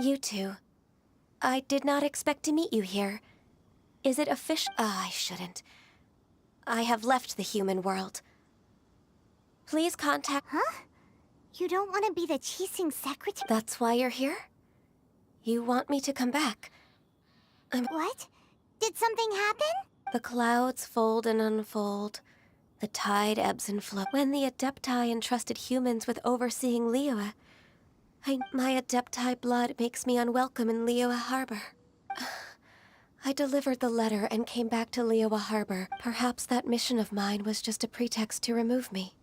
You too. I did not expect to meet you here. Is it official? I shouldn't. I have left the human world. Please contact... Huh? You don't want to be the Qixing secretary? That's why you're here? You want me to come back? What? Did something happen? The clouds fold and unfold. The tide ebbs and flows. When the Adepti entrusted humans with overseeing Liyue, my Adepti blood makes me unwelcome in Liyue Harbor. I delivered the letter and came back to Liyue Harbor. Perhaps that mission of mine was just a pretext to remove me.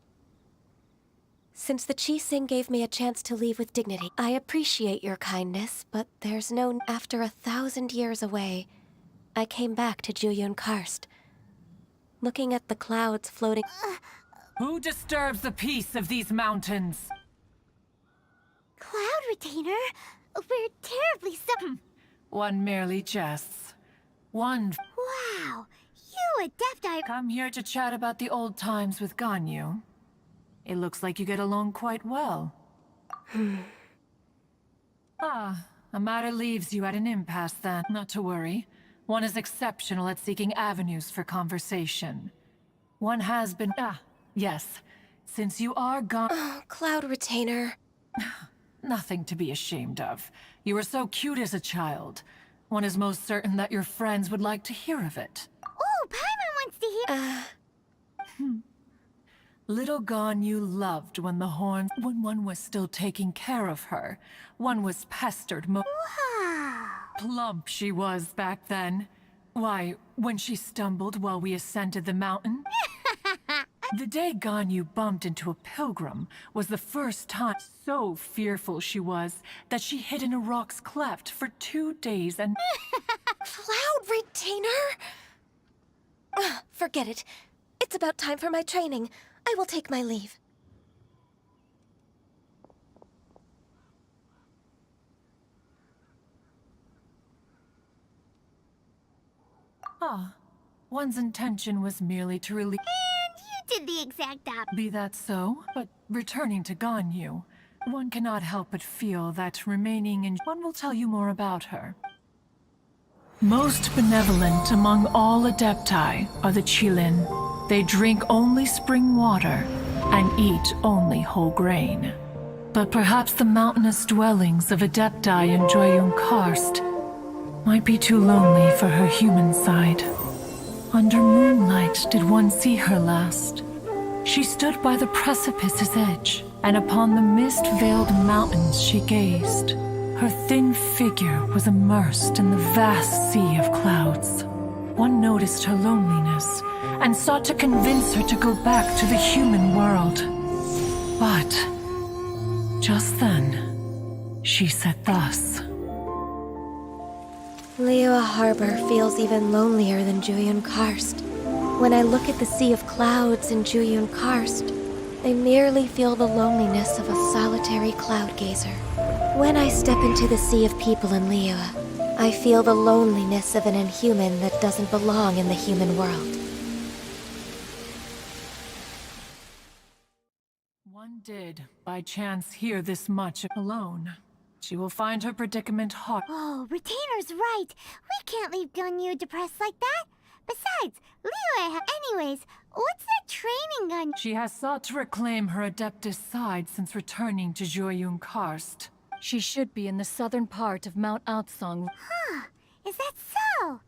Since the Qixing gave me a chance to leave with dignity, I appreciate your kindness, but there's no... After 1,000 years away, I came back to Jueyun Karst. Looking at the clouds floating... Who disturbs the peace of these mountains? Cloud Retainer? We're terribly One merely jests. One... Wow! You Adepti... Come here to chat about the old times with Ganyu. It looks like you get along quite well. A matter leaves you at an impasse then. Not to worry. One is exceptional at seeking avenues for conversation. One has been... yes. Since you are gone... Oh, Cloud Retainer. Nothing to be ashamed of. You were so cute as a child. One is most certain that your friends would like to hear of it. Oh, Paimon wants to hear... Little Ganyu loved when when one was still taking care of her. One was pestered Wow! Plump she was back then. Why, when she stumbled while we ascended the mountain... The day Ganyu bumped into a pilgrim was the first time. So fearful she was that she hid in a rock's cleft for 2 days and... Cloud Retainer? Forget it. It's about time for my training. I will take my leave. One's intention was merely to relieve... And you did the exact opposite. Be that so, but returning to Ganyu, one cannot help but feel that remaining in... One will tell you more about her. Most benevolent among all Adepti are the Qilin. They drink only spring water and eat only whole grain. But perhaps the mountainous dwellings of Adepti in Jueyun Karst might be too lonely for her human side. Under moonlight did one see her last. She stood by the precipice's edge, and upon the mist-veiled mountains she gazed. Her thin figure was immersed in the vast sea of clouds. One noticed her loneliness, and sought to convince her to go back to the human world. But, just then, she said thus. Liyue Harbor feels even lonelier than Jueyun Karst. When I look at the sea of clouds in Jueyun Karst, I merely feel the loneliness of a solitary cloud gazer. When I step into the sea of people in Liyue, I feel the loneliness of an inhuman that doesn't belong in the human world. One did, by chance, hear this much alone. She will find her predicament hard. Oh, Retainer's right. We can't leave Ganyu depressed like that. Besides, Liyue anyways, what's that training gun? She has sought to reclaim her Adeptus side since returning to Jueyun Karst. She should be in the southern part of Mount Aotsong. Huh, is that so?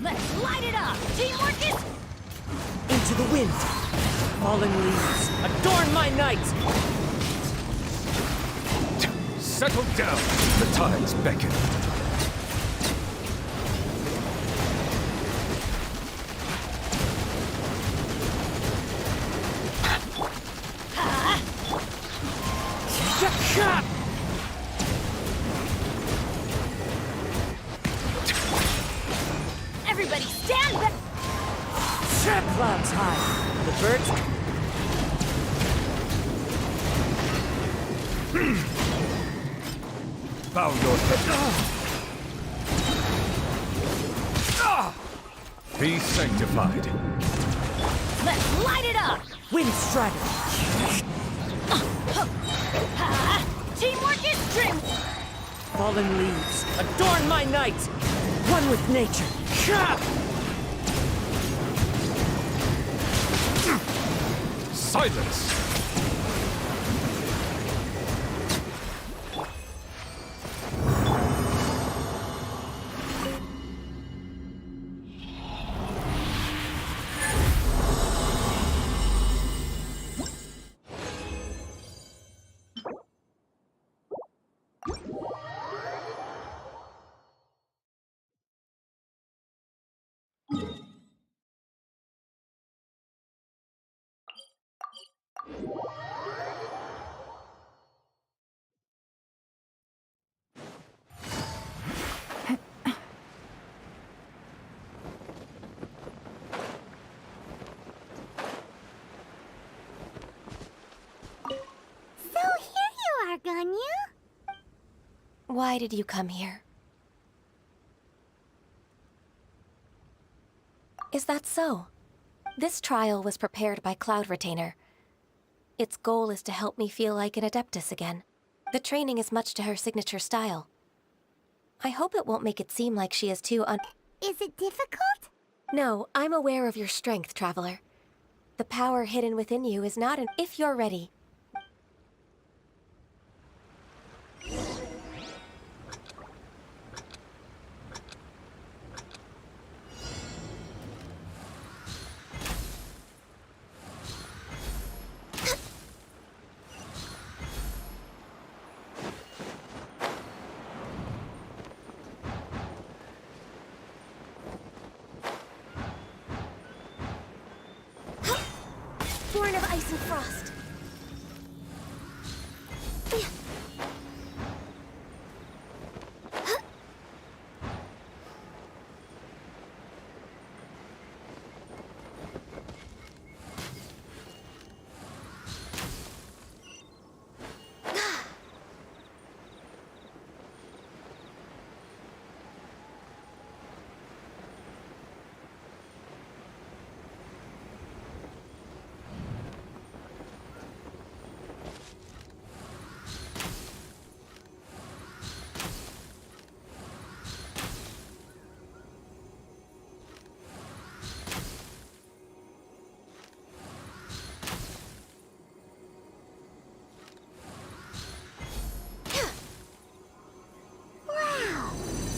Let's light it up! Teamwork is... Into the wind! Fallen leaves, adorn my night! Settle down. The tides beckon. Everybody stand back! Clouds high. The birds. Bow your head. Be sanctified. Let's light it up! Wind strider. Teamwork is trim! Fallen leaves. Adorn my night. One with nature. Silence! So here you are, Ganyu. Why did you come here? Is that so? This trial was prepared by Cloud Retainer. Its goal is to help me feel like an Adeptus again. The training is much to her signature style. I hope it won't make it seem like she is too Is it difficult? No, I'm aware of your strength, Traveler. The power hidden within you is not If you're ready. Born of ice and frost.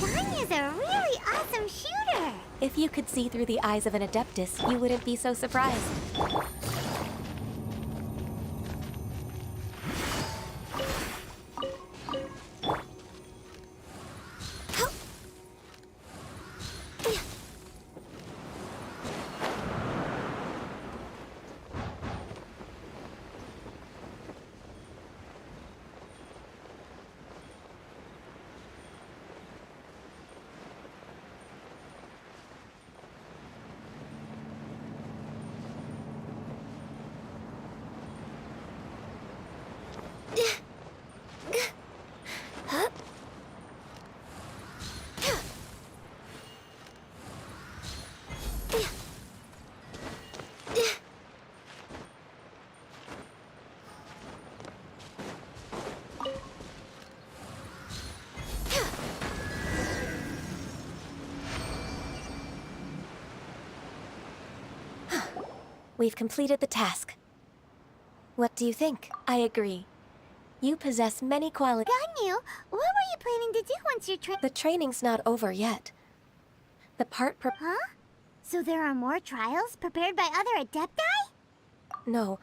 Ganyu's a really awesome shooter. If you could see through the eyes of an Adeptus, you wouldn't be so surprised. We've completed the task. What do you think? I agree. You possess many qualities. Ganyu, what were you planning to do once you're The training's not over yet. The part Huh? So there are more trials prepared by other Adepti? No.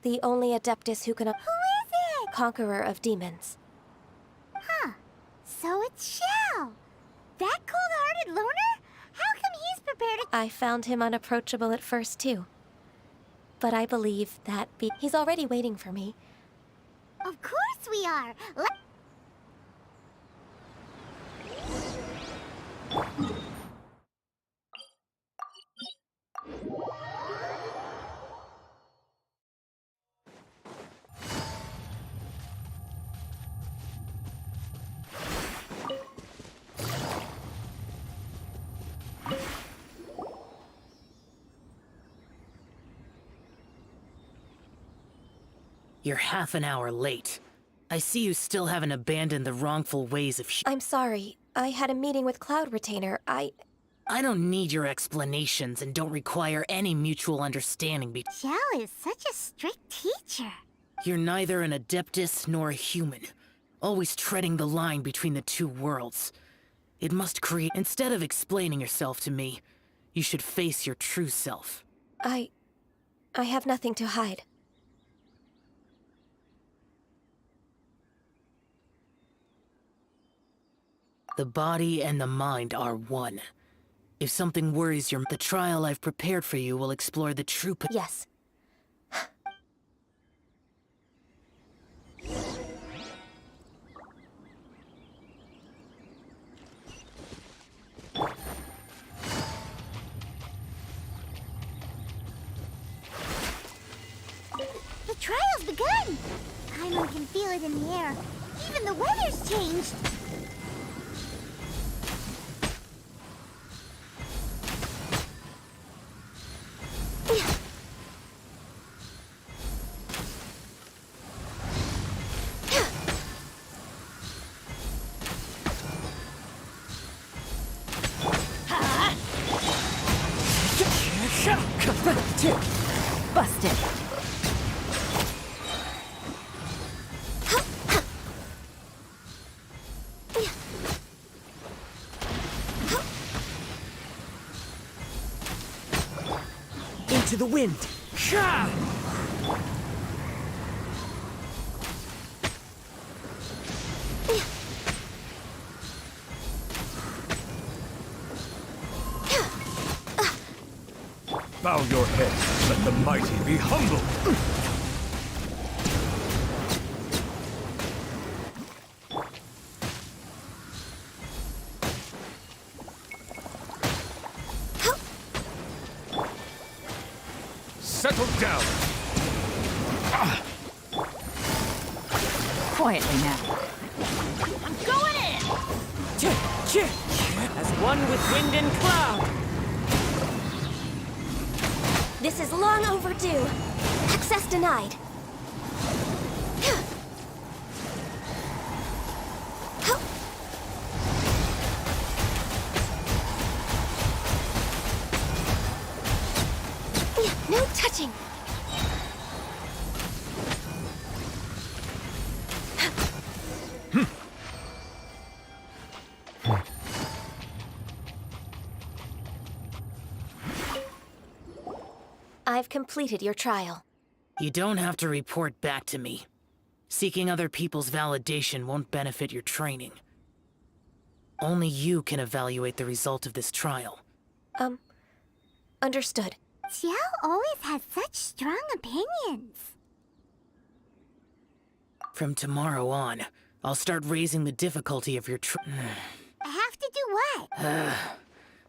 The only Adeptus who can Who is it? Conqueror of demons. So it's Xiao. That cold-hearted loner? How come he's prepared to... I found him unapproachable at first, too. But I believe that he's already waiting for me. Of course we are. You're half an hour late. I see you still haven't abandoned the wrongful ways of I'm sorry. I had a meeting with Cloud Retainer. I don't need your explanations and don't require any mutual understanding Xiao is such a strict teacher. You're neither an Adeptus nor a human, always treading the line between the two worlds. It must create... Instead of explaining yourself to me, you should face your true self. I have nothing to hide. The body and the mind are one. If something worries the trial I've prepared for you will explore the true... Yes. The trial's begun! Paimon can feel it in the air. Even the weather's changed. Busted. Into the wind! Bow your head. Let the mighty be humble. Settle down. Quietly now. I'm going in! As one with wind and cloud! This is long overdue. Access denied. No touching. I've completed your trial. You don't have to report back to me. Seeking other people's validation won't benefit your training. Only you can evaluate the result of this trial. Understood. Xiao always has such strong opinions. From tomorrow on, I'll start raising the difficulty of your I have to do what?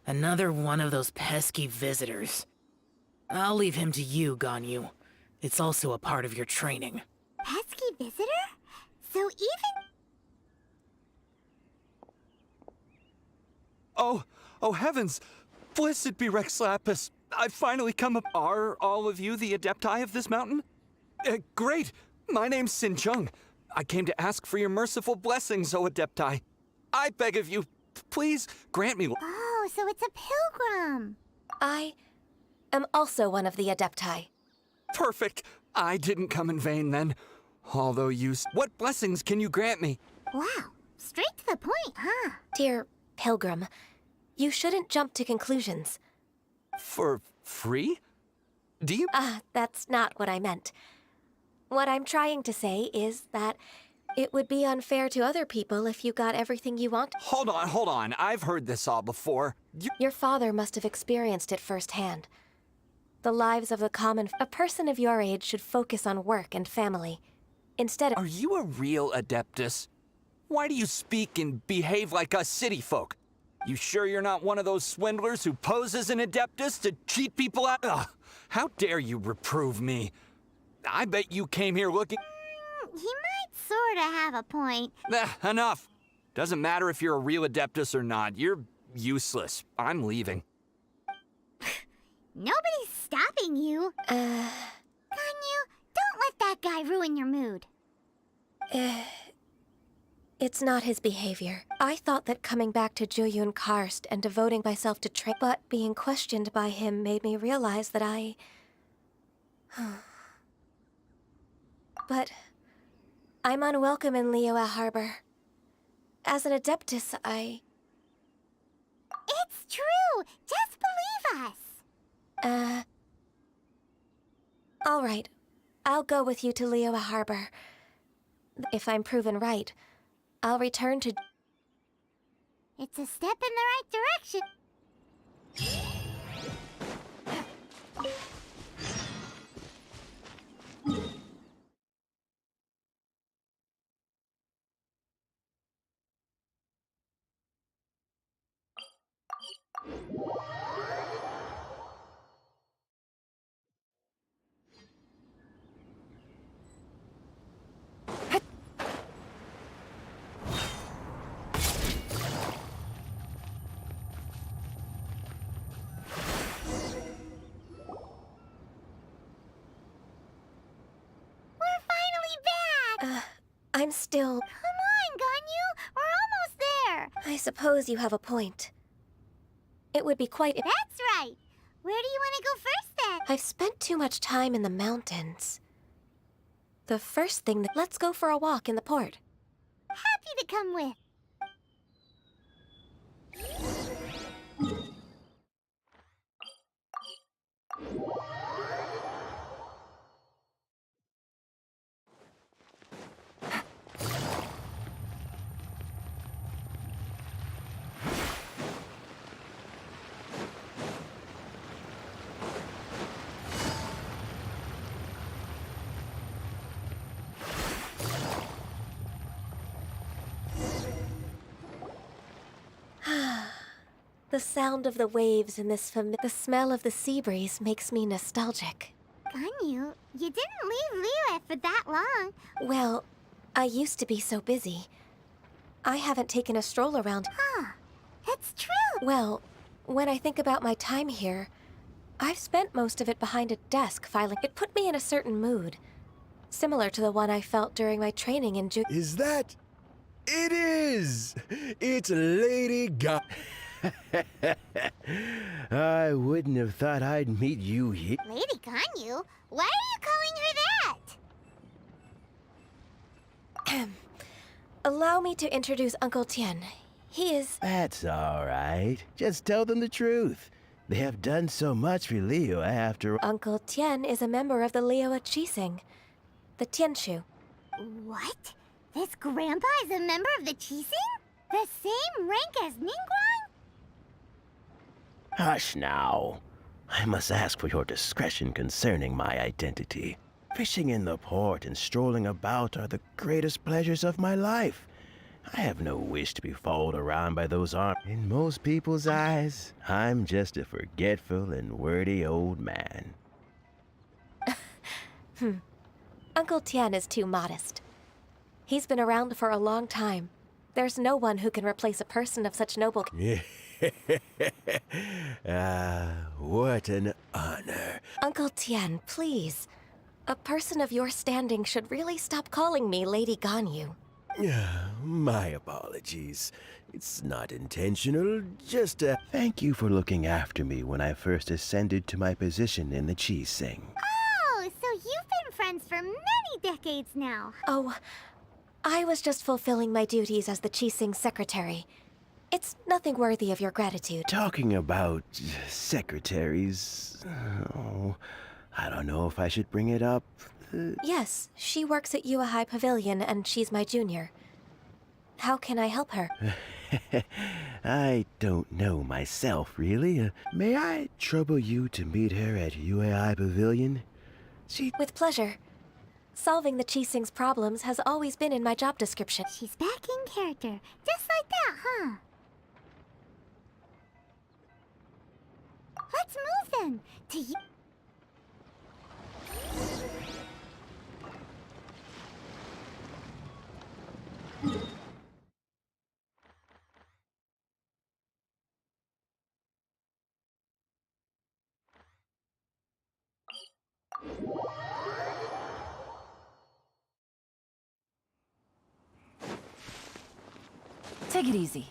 Another one of those pesky visitors. I'll leave him to you, Ganyu. It's also a part of your training. Pesky visitor? So even... Oh heavens! Blessed be Rex Lapis! I've finally come up. Are all of you the Adepti of this mountain? Great! My name's Sin Chung. I came to ask for your merciful blessings, O Adepti. I beg of you, please grant me... Oh, so it's a pilgrim. I am also one of the Adepti. Perfect! I didn't come in vain then. Although you... What blessings can you grant me? Wow, straight to the point, huh? Dear Pilgrim, you shouldn't jump to conclusions. For free? Do you... That's not what I meant. What I'm trying to say is that It would be unfair to other people if you got everything you want. Hold on. I've heard this all before. Your father must have experienced it firsthand. The lives of the common... A person of your age should focus on work and family. Instead of... Are you a real Adeptus? Why do you speak and behave like us city folk? You sure you're not one of those swindlers who pose as an Adeptus to cheat people out? Ugh, how dare you reprove me? I bet you came here looking... He might sorta have a point. Enough. Doesn't matter if you're a real Adeptus or not. You're useless. I'm leaving. Nobody's stopping you. Ganyu, don't let that guy ruin your mood. It's not his behavior. I thought that coming back to Juyun Karst and devoting myself to but being questioned by him made me realize that I... But... I'm unwelcome in Liyue Harbor. As an Adeptus, It's true! Just believe us! All right. I'll go with you to Liyue Harbor. If I'm proven right, I'll return to... It's a step in the right direction. I'm still... Come on, Ganyu! We're almost there! I suppose you have a point. It would be quite... That's right! Where do you want to go first, then? I've spent too much time in the mountains. The first thing that... Let's go for a walk in the port. Happy to come with. The sound of the waves and the smell of the sea breeze makes me nostalgic. Ganyu, you didn't leave Liyue for that long. Well, I used to be so busy. I haven't taken a stroll around. Huh. It's true. Well, when I think about my time here, I've spent most of it behind a desk filing. It put me in a certain mood, similar to the one I felt during my training in Is that? It is! It's Lady Ga... I wouldn't have thought I'd meet you here. Lady Ganyu? Why are you calling her that? Allow me to introduce Uncle Tien. He is... That's all right. Just tell them the truth. They have done so much for Liyue after... Uncle Tien is a member of the Liyue Qixing, the Tianshu. What? This grandpa is a member of the Qixing? The same rank as Ningguang? Hush now. I must ask for your discretion concerning my identity. Fishing in the port and strolling about are the greatest pleasures of my life. I have no wish to be followed around by those arms. In most people's eyes, I'm just a forgetful and wordy old man. Uncle Tien is too modest. He's been around for a long time. There's no one who can replace a person of such noble... What an honor. Uncle Tien, please. A person of your standing should really stop calling me Lady Ganyu. My apologies. It's not intentional, just thank you for looking after me when I first ascended to my position in the Qixing. Oh, so you've been friends for many decades now. Oh, I was just fulfilling my duties as the Qixing secretary. It's nothing worthy of your gratitude. Talking about secretaries, I don't know if I should bring it up. Yes, she works at Yua High Pavilion and she's my junior. How can I help her? I don't know myself, really. May I trouble you to meet her at UAI Pavilion? She... With pleasure. Solving the Chising's problems has always been in my job description. She's back in character. Just like that, huh? Let's move then. To you. Take it easy.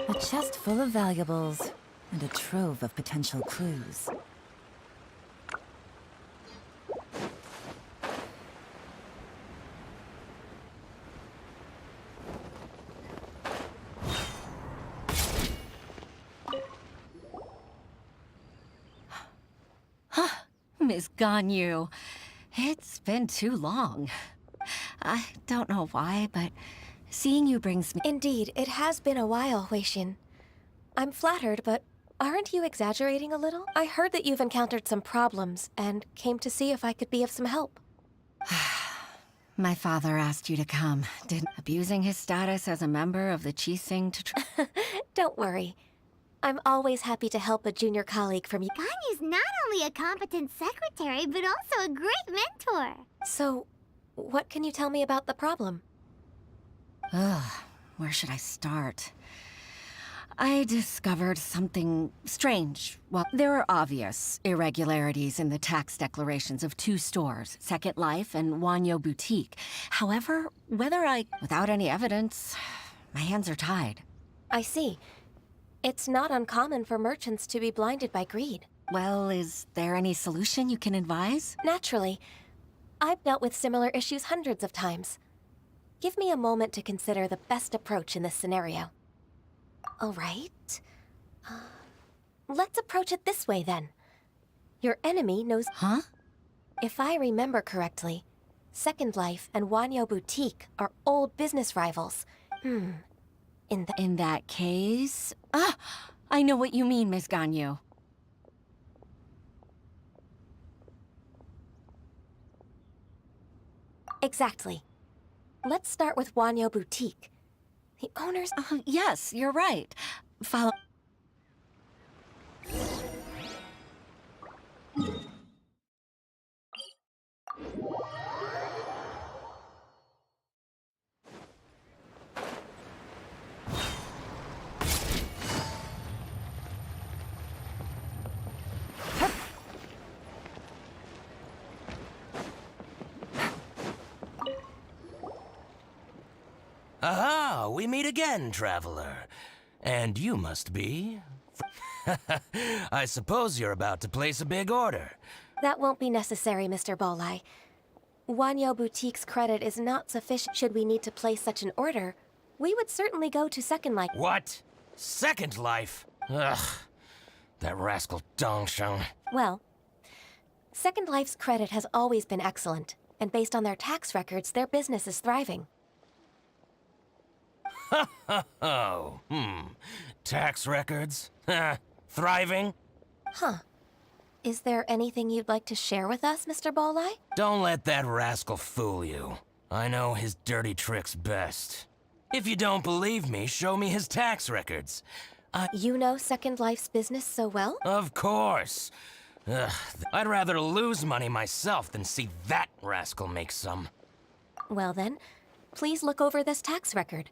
A chest full of valuables and a trove of potential clues. Miss Ganyu, it's been too long. I don't know why, but seeing you brings me... Indeed, it has been a while, Huixin. I'm flattered, but aren't you exaggerating a little? I heard that you've encountered some problems and came to see if I could be of some help. My father asked you to come, didn't... Abusing his status as a member of the Chising to... Don't worry. I'm always happy to help a junior colleague from you. Ganyu's not only a competent secretary, but also a great mentor. So, what can you tell me about the problem? Ugh, where should I start? I discovered something strange. Well, there are obvious irregularities in the tax declarations of two stores, Second Life and Wanyo Boutique. However, without any evidence, my hands are tied. I see. It's not uncommon for merchants to be blinded by greed. Well, is there any solution you can advise? Naturally. I've dealt with similar issues hundreds of times. Give me a moment to consider the best approach in this scenario. All right. Let's approach it this way, then. Your enemy knows... Huh? If I remember correctly, Second Life and Wanyo Boutique are old business rivals. In that case... Ah! I know what you mean, Miss Ganyu. Exactly. Let's start with Wanyo Boutique. The owners... Yes, you're right. Follow... Aha! We meet again, traveler. And you must be... I suppose you're about to place a big order. That won't be necessary, Mr. Bolai. Wanyo Boutique's credit is not sufficient. Should we need to place such an order, we would certainly go to Second Life. What? Second Life? Ugh. That rascal Dongsheng. Well, Second Life's credit has always been excellent, and based on their tax records, their business is thriving. Tax records? Thriving? Huh. Is there anything you'd like to share with us, Mr. Bolai? Don't let that rascal fool you. I know his dirty tricks best. If you don't believe me, show me his tax records. You know Second Life's business so well? Of course. Ugh, I'd rather lose money myself than see that rascal make some. Well then, please look over this tax record.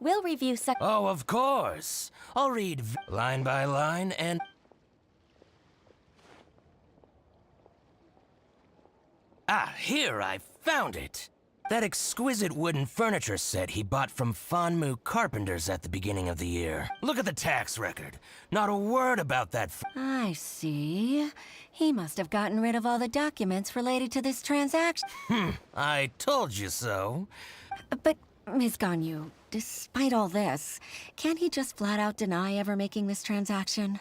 We'll review Oh, of course. I'll read line by line and... Ah, here, I found it. That exquisite wooden furniture set he bought from Fanmu Carpenters at the beginning of the year. Look at the tax record. Not a word about that I see. He must have gotten rid of all the documents related to this transaction. I told you so. But, Ms. Ganyu, despite all this, can't he just flat out deny ever making this transaction?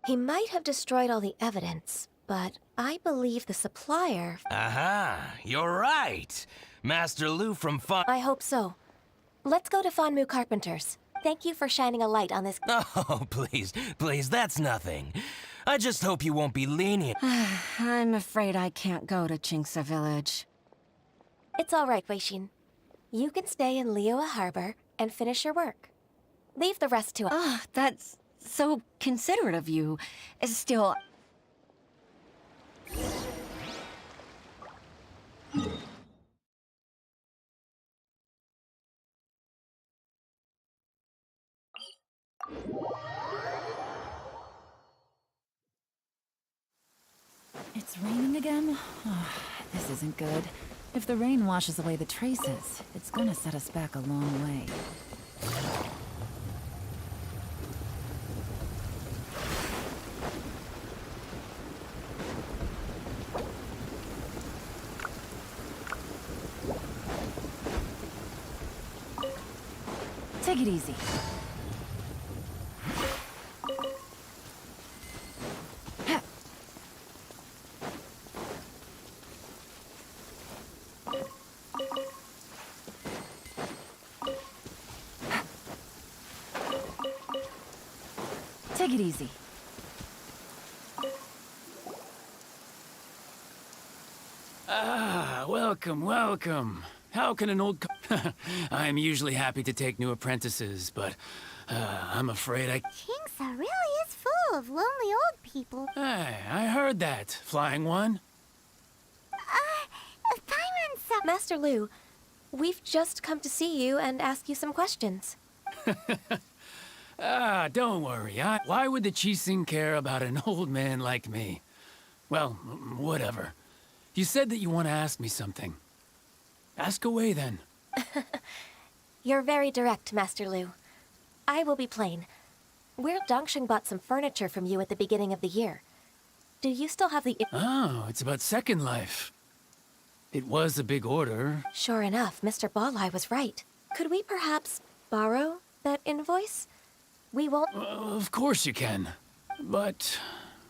He might have destroyed all the evidence, but I believe the supplier... Aha, you're right. Master Lu from I hope so. Let's go to Fanmu Carpenters. Thank you for shining a light on this... Oh, please, that's nothing. I just hope you won't be lenient. I'm afraid I can't go to Chinksa Village. It's all right, Weishin. You can stay in Liyue Harbor and finish your work. Leave the rest to us. Ah, that's so considerate of you. Still... It's raining again? Oh, this isn't good. If the rain washes away the traces, it's gonna set us back a long way. Take it easy. Take it easy. Ah, welcome. How can an old I'm usually happy to take new apprentices, but I'm afraid I... Chinksa really is full of lonely old people. Hey, I heard that, Flying One. Paimon-san... Master Lu, we've just come to see you and ask you some questions. Don't worry. Why would the Chising care about an old man like me? Well, whatever. You said that you want to ask me something. Ask away, then. You're very direct, Master Lu. I will be plain. Weir Dongsheng bought some furniture from you at the beginning of the year. Do you still have the... Oh, it's about Second Life. It was a big order. Sure enough, Mr. Bolai was right. Could we perhaps borrow that invoice? We won't... Of course you can. But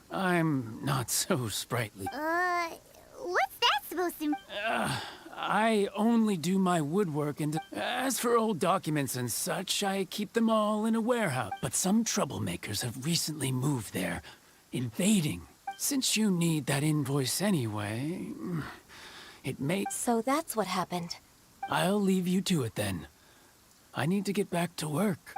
I'm not so sprightly. What's that supposed to... I only do my woodwork, and as for old documents and such, I keep them all in a warehouse. But some troublemakers have recently moved there, invading. Since you need that invoice anyway, it may... So that's what happened. I'll leave you to it then. I need to get back to work.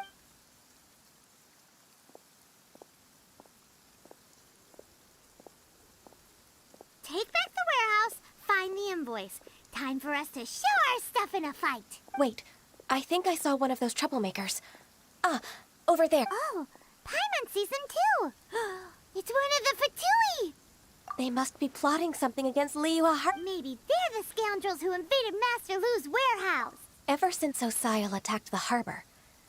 Take back the warehouse, find the invoice. Time for us to show our stuff in a fight. Wait, I think I saw one of those troublemakers. Ah, over there. Oh, Paimon sees them too. It's one of the Fatui. They must be plotting something against Liyue Harbor. Maybe they're the scoundrels who invaded Master Lu's warehouse. Ever since Osial attacked the harbor,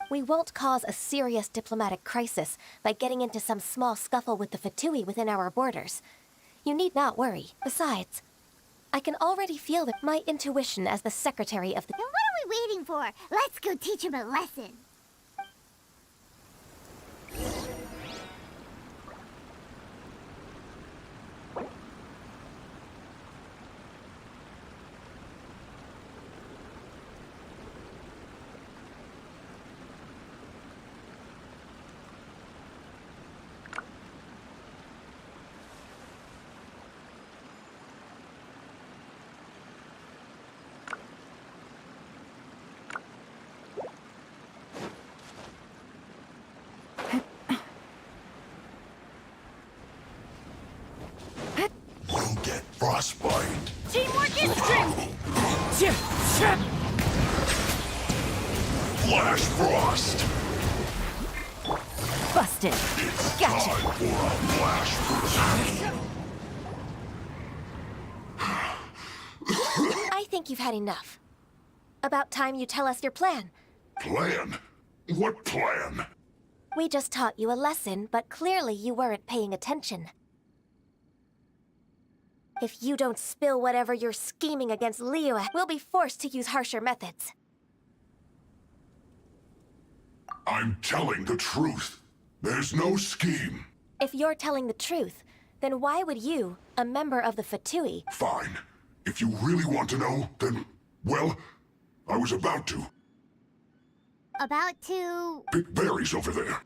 we won't cause a serious diplomatic crisis by getting into some small scuffle with the Fatui within our borders. You need not worry. Besides, I can already feel that my intuition as the secretary of the... Then what are we waiting for? Let's go teach him a lesson. frostbite. Teamwork is strength! Flash frost. Busted. It's Gotcha. time for a flash frost. I think you've had enough. About time you tell us your plan. Plan? What plan? We just taught you a lesson, but clearly you weren't paying attention. If you don't spill whatever you're scheming against Liyue, we'll be forced to use harsher methods. I'm telling the truth. There's no scheme. If you're telling the truth, then why would you, a member of the Fatui... Fine. If you really want to know, then, well, I was about to. About to... Pick berries over there.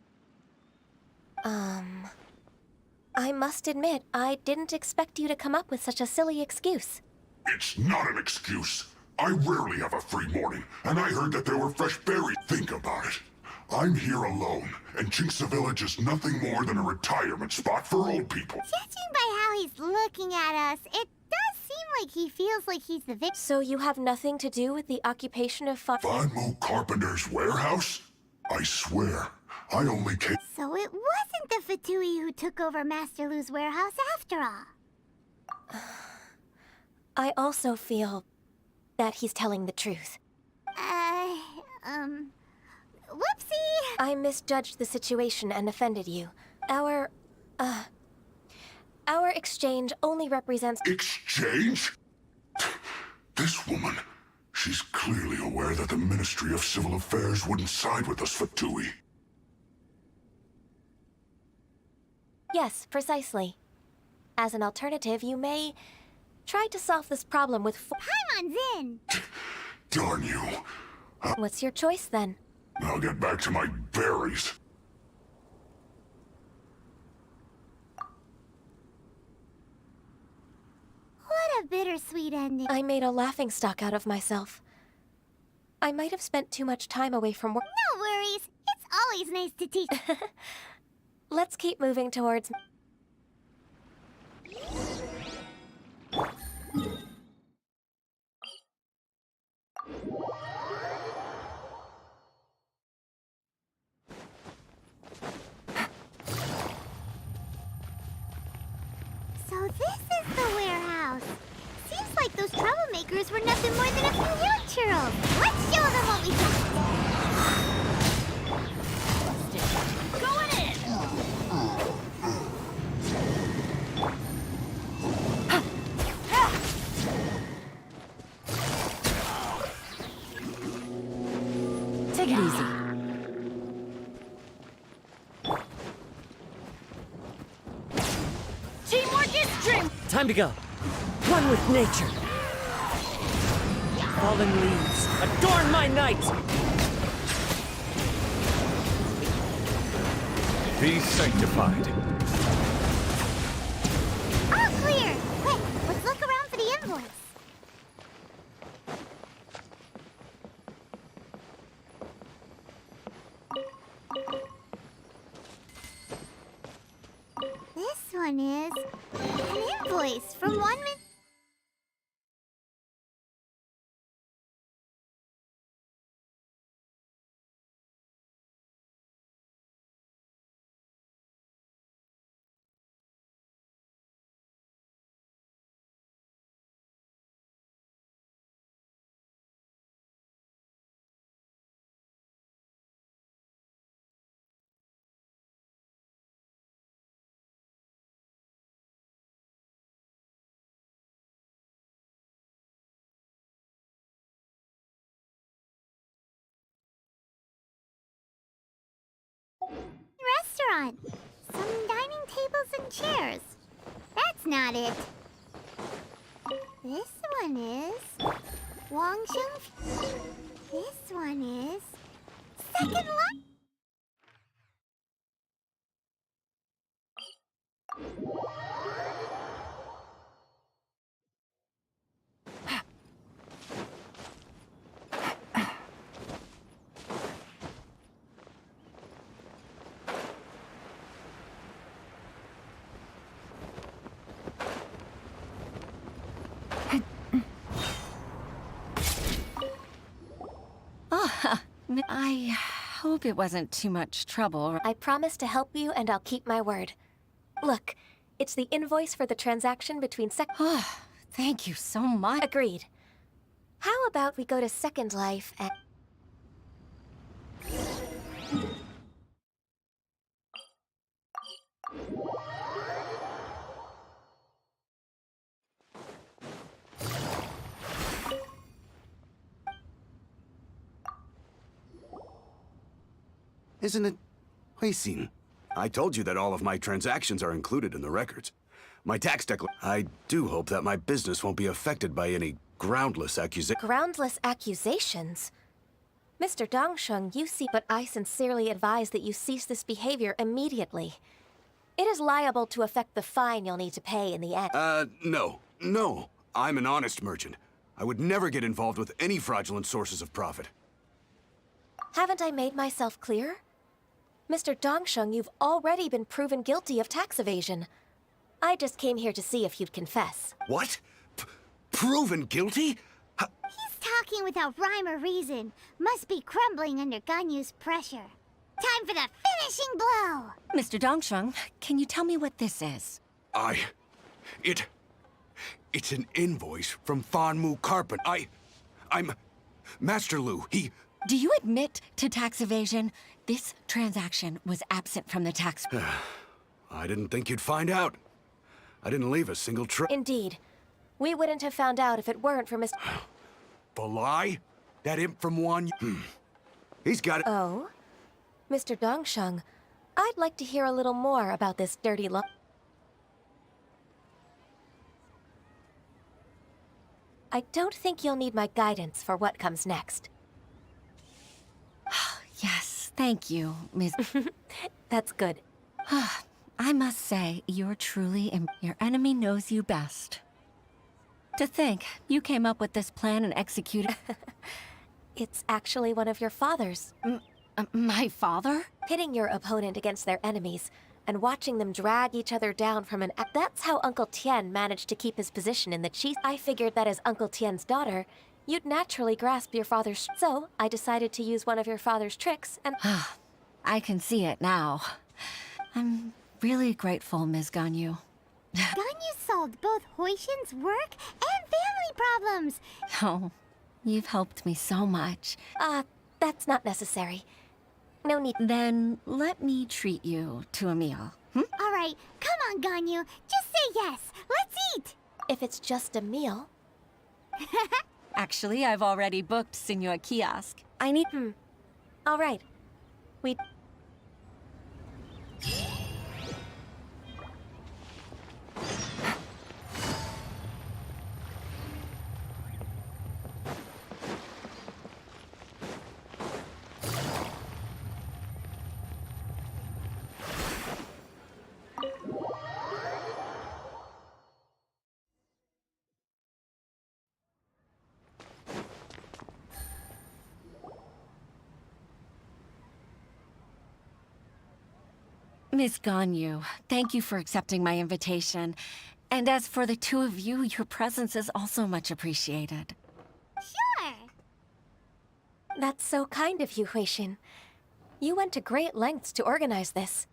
I must admit, I didn't expect you to come up with such a silly excuse. It's not an excuse. I rarely have a free morning, and I heard that there were fresh berries. Think about it. I'm here alone, and Jinxa Village is nothing more than a retirement spot for old people. Judging by how he's looking at us, it does seem like he feels like he's the victim. So you have nothing to do with the occupation of Fanmu Carpenter's warehouse? I swear, I only came... So it wasn't the Fatui who took over Master Lu's warehouse after all. I also feel that he's telling the truth. Whoopsie! I misjudged the situation and offended you. Our exchange only represents... Exchange? This woman, she's clearly aware that the Ministry of Civil Affairs wouldn't side with us, Fatui. Yes, precisely. As an alternative, you may try to solve this problem with Paimon's in! Darn you. What's your choice, then? I'll get back to my berries. What a bittersweet ending. I made a laughingstock out of myself. I might have spent too much time away from work. No worries. It's always nice to teach. Let's keep moving towards... So this is the warehouse. Seems like those troublemakers were nothing more than a few hill churros. Let's show them what we got. Going in! Take it easy. Teamwork is strength! Time to go. One with nature. Fallen leaves, adorn my night! Be sanctified. All clear! Quick, let's look around for the invoice. This one is an invoice from one min... Restaurant. Some dining tables and chairs. That's not it. This one is... Wangsheng. This one is... Second Life. I hope it wasn't too much trouble. I promise to help you, and I'll keep my word. Look, it's the invoice for the transaction between Oh, thank you so much. Agreed. How about we go to Second Life and... Isn't it? Huixin, I told you that all of my transactions are included in the records. My tax I do hope that my business won't be affected by any groundless accusations. Groundless accusations? Mr. Dongsheng, you see, but I sincerely advise that you cease this behavior immediately. It is liable to affect the fine you'll need to pay in the end. No. No. I'm an honest merchant. I would never get involved with any fraudulent sources of profit. Haven't I made myself clear? Mr. Dongsheng, you've already been proven guilty of tax evasion. I just came here to see if you'd confess. What? Proven guilty? He's talking without rhyme or reason. Must be crumbling under Ganyu's pressure. Time for the finishing blow! Mr. Dongsheng, can you tell me what this is? It's an invoice from Fanmu Carpenter. I'm Master Lu. Do you admit to tax evasion? This transaction was absent from the tax... I didn't think you'd find out. I didn't leave a single Indeed. We wouldn't have found out if it weren't for Mr... The lie? That imp from Wan... He's got it. Oh? Mr. Dongsheng, I'd like to hear a little more about this dirty look. I don't think you'll need my guidance for what comes next. Yes, thank you, Miss... That's good. I must say, you're truly... Your enemy knows you best. To think, you came up with this plan and executed... It's actually one of your father's. My father? Pitting your opponent against their enemies and watching them drag each other down from an... That's how Uncle Tien managed to keep his position in the chief. I figured that as Uncle Tien's daughter, you'd naturally grasp your father's... So, I decided to use one of your father's tricks and... I can see it now. I'm really grateful, Ms. Ganyu. Ganyu solved both Huixin's work and family problems. Oh, you've helped me so much. That's not necessary. No need. Then let me treat you to a meal. All right, come on, Ganyu. Just say yes. Let's eat. If it's just a meal. Actually, I've already booked Senor Kiosk. I need... All right. We... Miss Ganyu, thank you for accepting my invitation. And as for the two of you, your presence is also much appreciated. Sure. That's so kind of you, Huixin. You went to great lengths to organize this.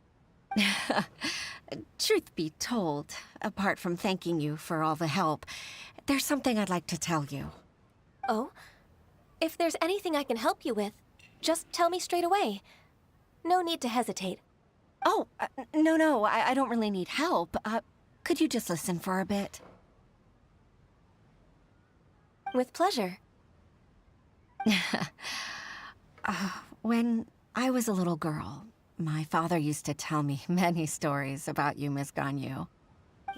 Truth be told, apart from thanking you for all the help, there's something I'd like to tell you. Oh? If there's anything I can help you with, just tell me straight away. No need to hesitate. Oh, no, I don't really need help. Could you just listen for a bit? With pleasure. When I was a little girl, my father used to tell me many stories about you, Miss Ganyu.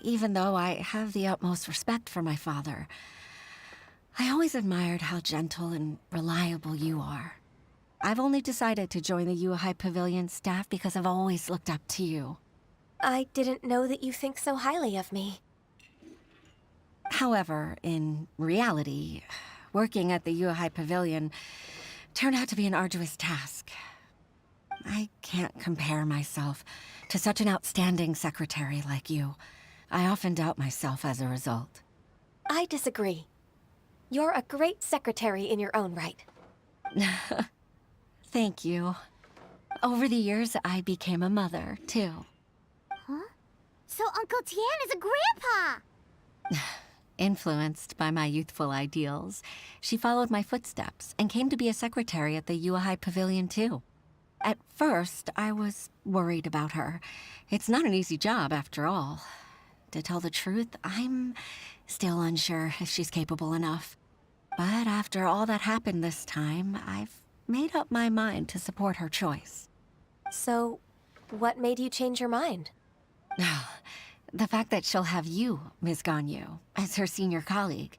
Even though I have the utmost respect for my father, I always admired how gentle and reliable you are. I've only decided to join the Yuhai Pavilion staff because I've always looked up to you. I didn't know that you think so highly of me. However, in reality, working at the Yuhai Pavilion turned out to be an arduous task. I can't compare myself to such an outstanding secretary like you. I often doubt myself as a result. I disagree. You're a great secretary in your own right. Thank you. Over the years, I became a mother, too. Huh? So Uncle Tian is a grandpa! Influenced by my youthful ideals, she followed my footsteps and came to be a secretary at the Yuehai Pavilion, too. At first, I was worried about her. It's not an easy job, after all. To tell the truth, I'm still unsure if she's capable enough. But after all that happened this time, I've made up my mind to support her choice. So, what made you change your mind? The fact that she'll have you, Ms. Ganyu, as her senior colleague.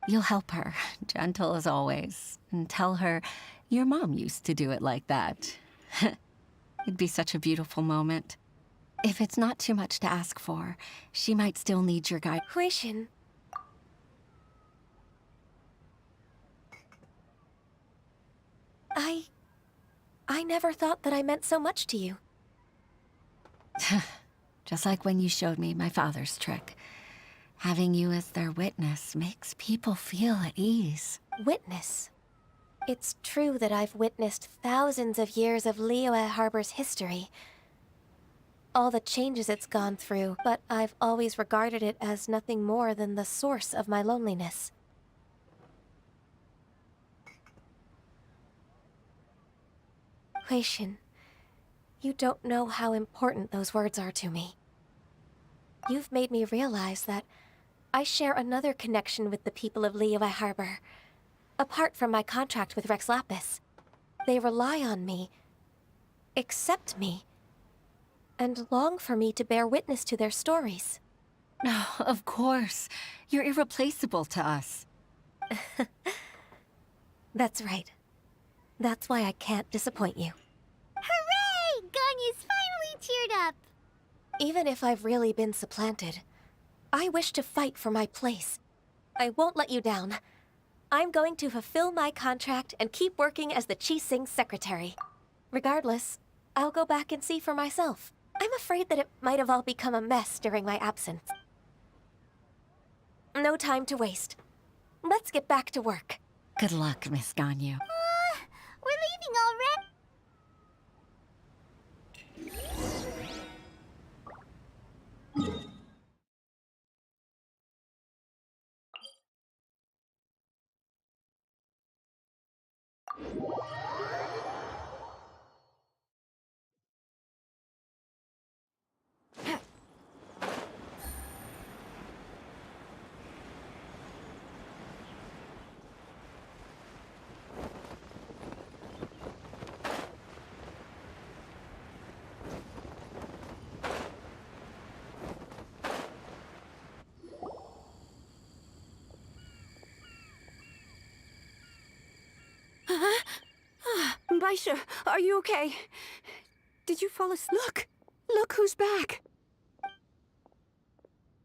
You'll help her, gentle as always, and tell her your mom used to do it like that. It'd be such a beautiful moment. If it's not too much to ask for, she might still need your guide. Huishin. I never thought that I meant so much to you. Just like when you showed me my father's trick. Having you as their witness makes people feel at ease. Witness? It's true that I've witnessed thousands of years of Liyue Harbor's history. All the changes it's gone through, but I've always regarded it as nothing more than the source of my loneliness. Huishin, you don't know how important those words are to me. You've made me realize that I share another connection with the people of Liyue Harbor. Apart from my contract with Rex Lapis, they rely on me, accept me, and long for me to bear witness to their stories. Oh, of course. You're irreplaceable to us. That's right. That's why I can't disappoint you. Hooray! Ganyu's finally cheered up! Even if I've really been supplanted, I wish to fight for my place. I won't let you down. I'm going to fulfill my contract and keep working as the Qixing secretary. Regardless, I'll go back and see for myself. I'm afraid that it might have all become a mess during my absence. No time to waste. Let's get back to work. Good luck, Miss Ganyu. We're leaving already! Baisha, are you okay? Did you fall asleep? Look who's back.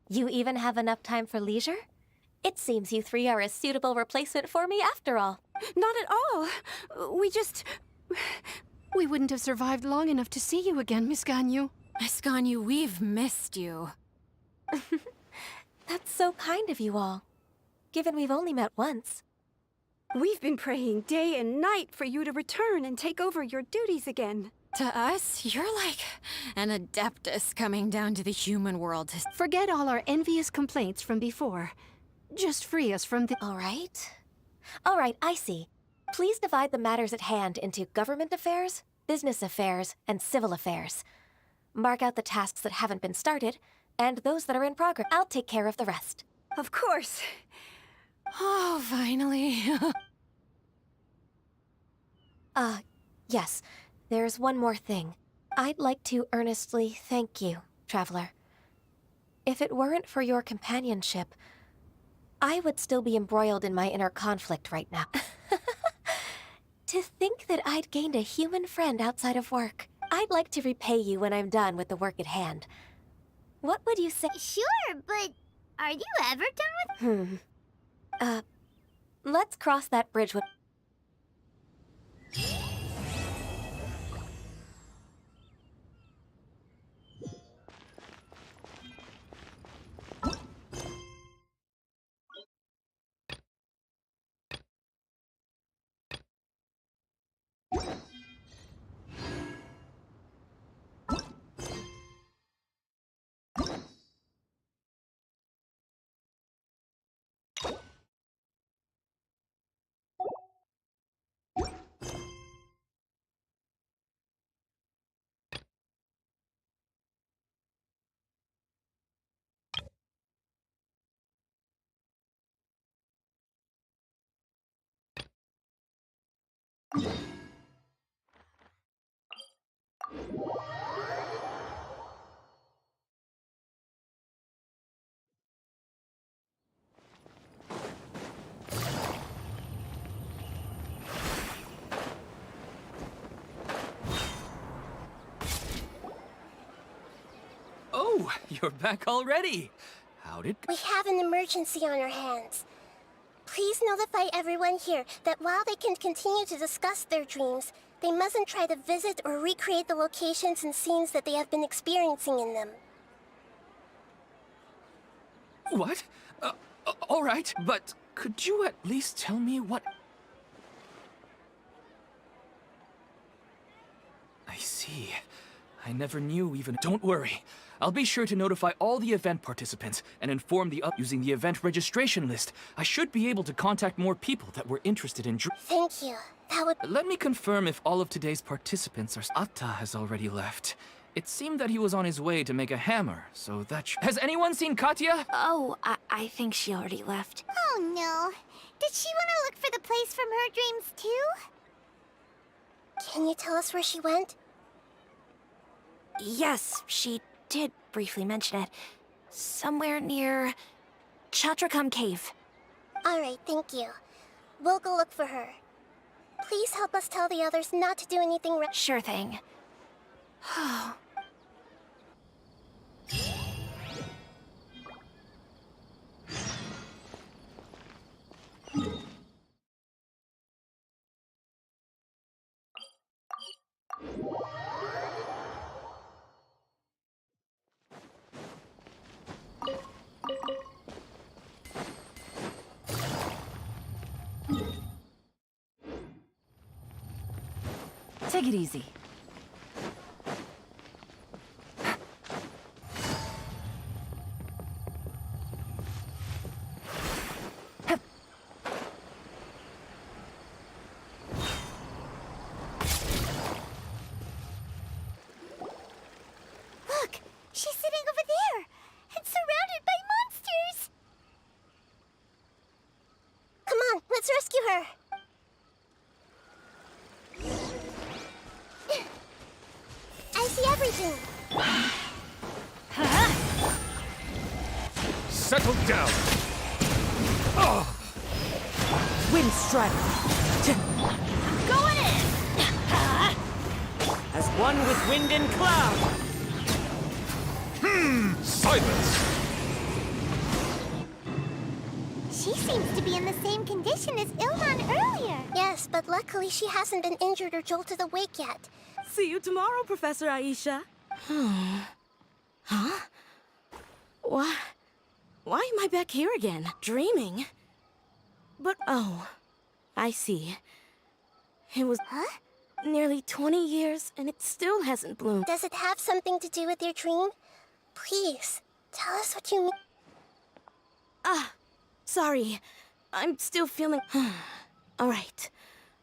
You even have enough time for leisure? It seems you three are a suitable replacement for me after all. Not at all. We wouldn't have survived long enough to see you again, Miss Ganyu. Miss Ganyu, we've missed you. That's so kind of you all, given we've only met once. We've been praying day and night for you to return and take over your duties again. To us, you're like an adeptus coming down to the human world to... Forget all our envious complaints from before. Just free us from the... All right, I see. Please divide the matters at hand into government affairs, business affairs, and civil affairs. Mark out the tasks that haven't been started, and those that are in progress. I'll take care of the rest. Of course. Oh, finally. Yes. There's one more thing. I'd like to earnestly thank you, Traveler. If it weren't for your companionship, I would still be embroiled in my inner conflict right now. To think that I'd gained a human friend outside of work. I'd like to repay you when I'm done with the work at hand. What would you say? Sure, but are you ever done with... Let's cross that bridge with... Oh, you're back already. How did... We have an emergency on our hands. Please notify everyone here that while they can continue to discuss their dreams, they mustn't try to visit or recreate the locations and scenes that they have been experiencing in them. What? All right, but could you at least tell me what... I see. I never knew even... Don't worry. I'll be sure to notify all the event participants and inform the using the event registration list. I should be able to contact more people that were interested in... Thank you. That would... Let me confirm if all of today's participants are... Atta has already left. It seemed that he was on his way to make a hammer, so that... Has anyone seen Katya? Oh, I think she already left. Oh no. Did she want to look for the place from her dreams too? Can you tell us where she went? Yes, she did briefly mention it. Somewhere near Chatrakam Cave. Alright, thank you. We'll go look for her. Please help us tell the others not to do anything Sure thing. Take it easy. Look! She's sitting over there! And surrounded by monsters! Come on, let's rescue her! I see everything! Settle down! Wind strike! Going in! As one with wind and cloud! Silence! She seems to be in the same condition as Ilhan earlier. Yes, but luckily she hasn't been injured or jolted awake yet. See you tomorrow, Professor Aisha. Huh? Why am I back here again? Dreaming? But, oh, I see. It was nearly 20 years and it still hasn't bloomed. Does it have something to do with your dream? Please, tell us what you mean. Sorry. I'm still feeling... All right.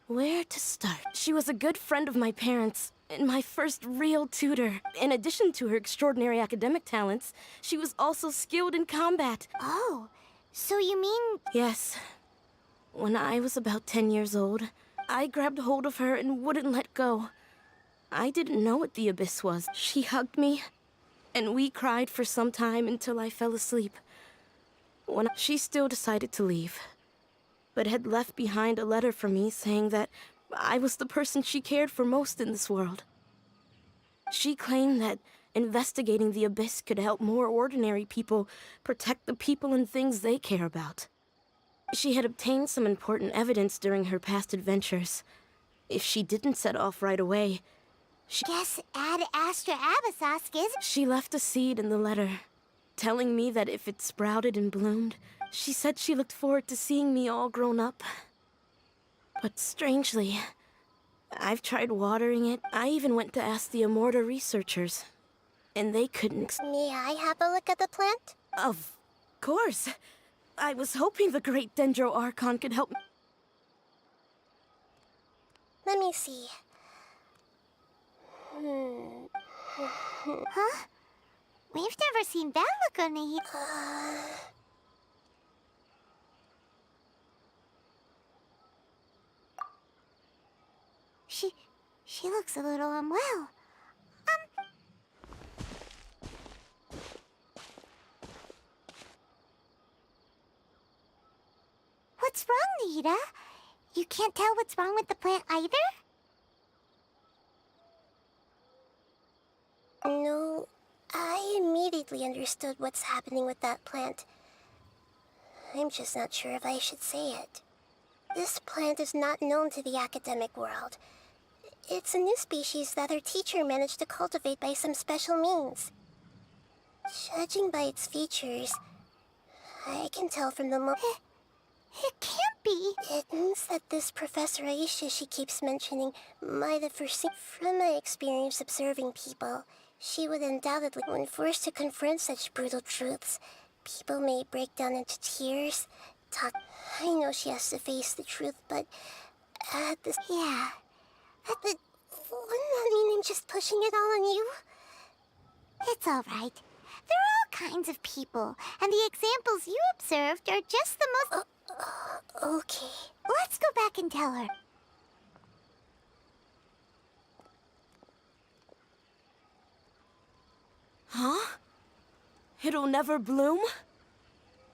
Where to start? She was a good friend of my parents, and my first real tutor. In addition to her extraordinary academic talents, she was also skilled in combat. Oh, so you mean... Yes. When I was about 10 years old, I grabbed hold of her and wouldn't let go. I didn't know what the abyss was. She hugged me, and we cried for some time until I fell asleep. When she still decided to leave, but had left behind a letter for me saying that I was the person she cared for most in this world. She claimed that investigating the abyss could help more ordinary people protect the people and things they care about. She had obtained some important evidence during her past adventures. If she didn't set off right away, Guess Ad Astra Abyssosque is... She left a seed in the letter, telling me that if it sprouted and bloomed, she said she looked forward to seeing me all grown up. But strangely, I've tried watering it. I even went to ask the Amorta researchers, and they couldn't... May I have a look at the plant? Of course. I was hoping the great Dendro Archon could help me. Let me see. Huh? We've never seen that look on a... She looks a little unwell. What's wrong, Nita? You can't tell what's wrong with the plant either? No, I immediately understood what's happening with that plant. I'm just not sure if I should say it. This plant is not known to the academic world. It's a new species that our teacher managed to cultivate by some special means. Judging by its features, I can tell from the It can't be. It means that this Professor Aisha she keeps mentioning might have foreseen. From my experience observing people, she would undoubtedly, when forced to confront such brutal truths, people may break down into tears, talk. I know she has to face the truth, but at this... Yeah. Wouldn't that mean I'm just pushing it all on you? It's all right. There are all kinds of people, and the examples you observed are just the most... okay. Let's go back and tell her. Huh? It'll never bloom?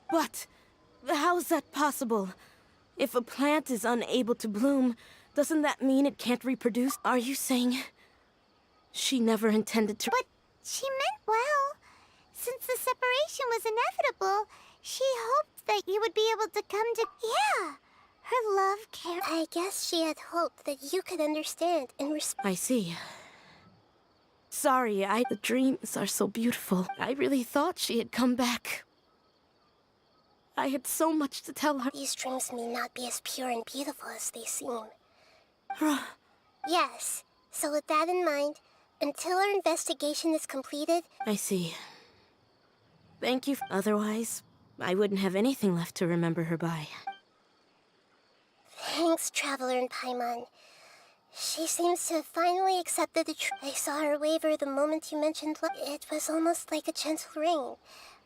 But how's that possible? If a plant is unable to bloom, doesn't that mean it can't reproduce? Are you saying she never intended to? But she meant well. Since the separation was inevitable, she hoped that you would be able to come to... Yeah, her love, care... I guess she had hoped that you could understand and respect... I see. Sorry, the dreams are so beautiful. I really thought she had come back. I had so much to tell her. These dreams may not be as pure and beautiful as they seem. Yes, so with that in mind, until our investigation is completed... I see. Thank you. Otherwise, I wouldn't have anything left to remember her by. Thanks, Traveler and Paimon. She seems to have finally accepted the truth. I saw her waver the moment you mentioned love. It was almost like a gentle rain,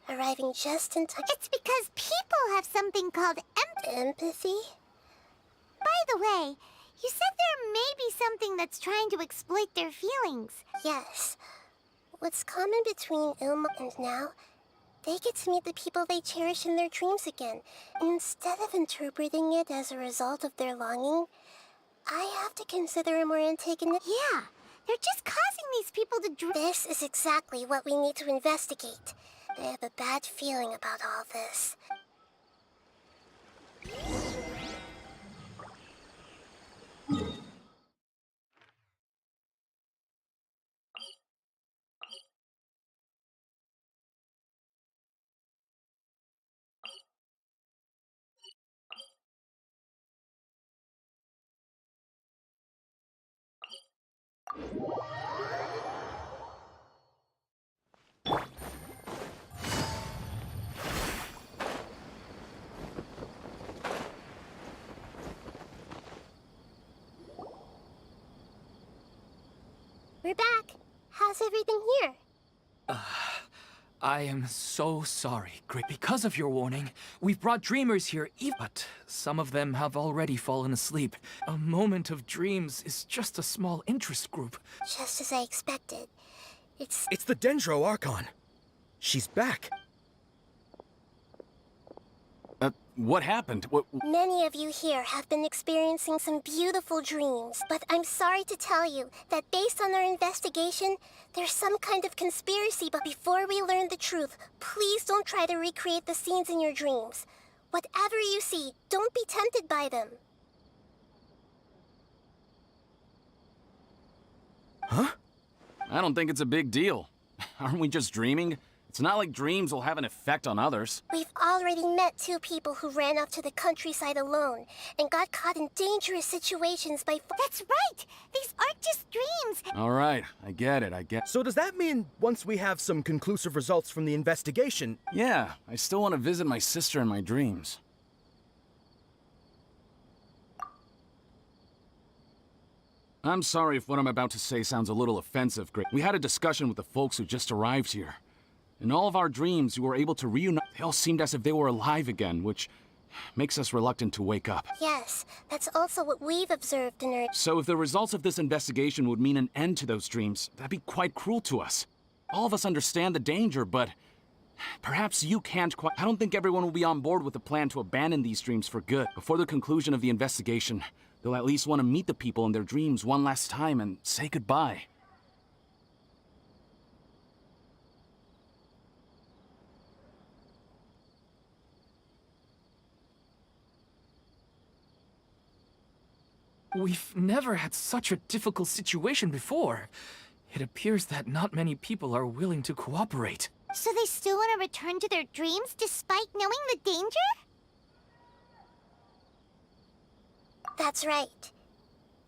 arriving just in time. It's because people have something called empathy? By the way, you said there may be something that's trying to exploit their feelings. Yes. What's common between Ilma and now, they get to meet the people they cherish in their dreams again. Instead of interpreting it as a result of their longing, I have to consider a more antagonistic... Yeah, they're just causing these people to dream. This is exactly what we need to investigate. I have a bad feeling about all this. We're back. How's everything here? I am so sorry, Grit. Because of your warning, we've brought dreamers here, but some of them have already fallen asleep. A moment of dreams is just a small interest group. Just as I expected. It's the Dendro Archon. She's back. What happened? Many of you here have been experiencing some beautiful dreams, but I'm sorry to tell you that based on our investigation, there's some kind of conspiracy. But before we learn the truth, please don't try to recreate the scenes in your dreams. Whatever you see, don't be tempted by them. Huh? I don't think it's a big deal. Aren't we just dreaming? It's not like dreams will have an effect on others. We've already met two people who ran off to the countryside alone and got caught in dangerous situations by... That's right! These aren't just dreams! All right, I get it. So does that mean once we have some conclusive results from the investigation... Yeah, I still want to visit my sister in my dreams. I'm sorry if what I'm about to say sounds a little offensive, Grit. We had a discussion with the folks who just arrived here. In all of our dreams, we were able to reunite. They all seemed as if they were alive again, which makes us reluctant to wake up. Yes, that's also what we've observed in our... So if the results of this investigation would mean an end to those dreams, that'd be quite cruel to us. All of us understand the danger, but perhaps you can't quite... I don't think everyone will be on board with the plan to abandon these dreams for good. Before the conclusion of the investigation, they'll at least want to meet the people in their dreams one last time and say goodbye. We've never had such a difficult situation before. It appears that not many people are willing to cooperate. So they still want to return to their dreams despite knowing the danger? That's right.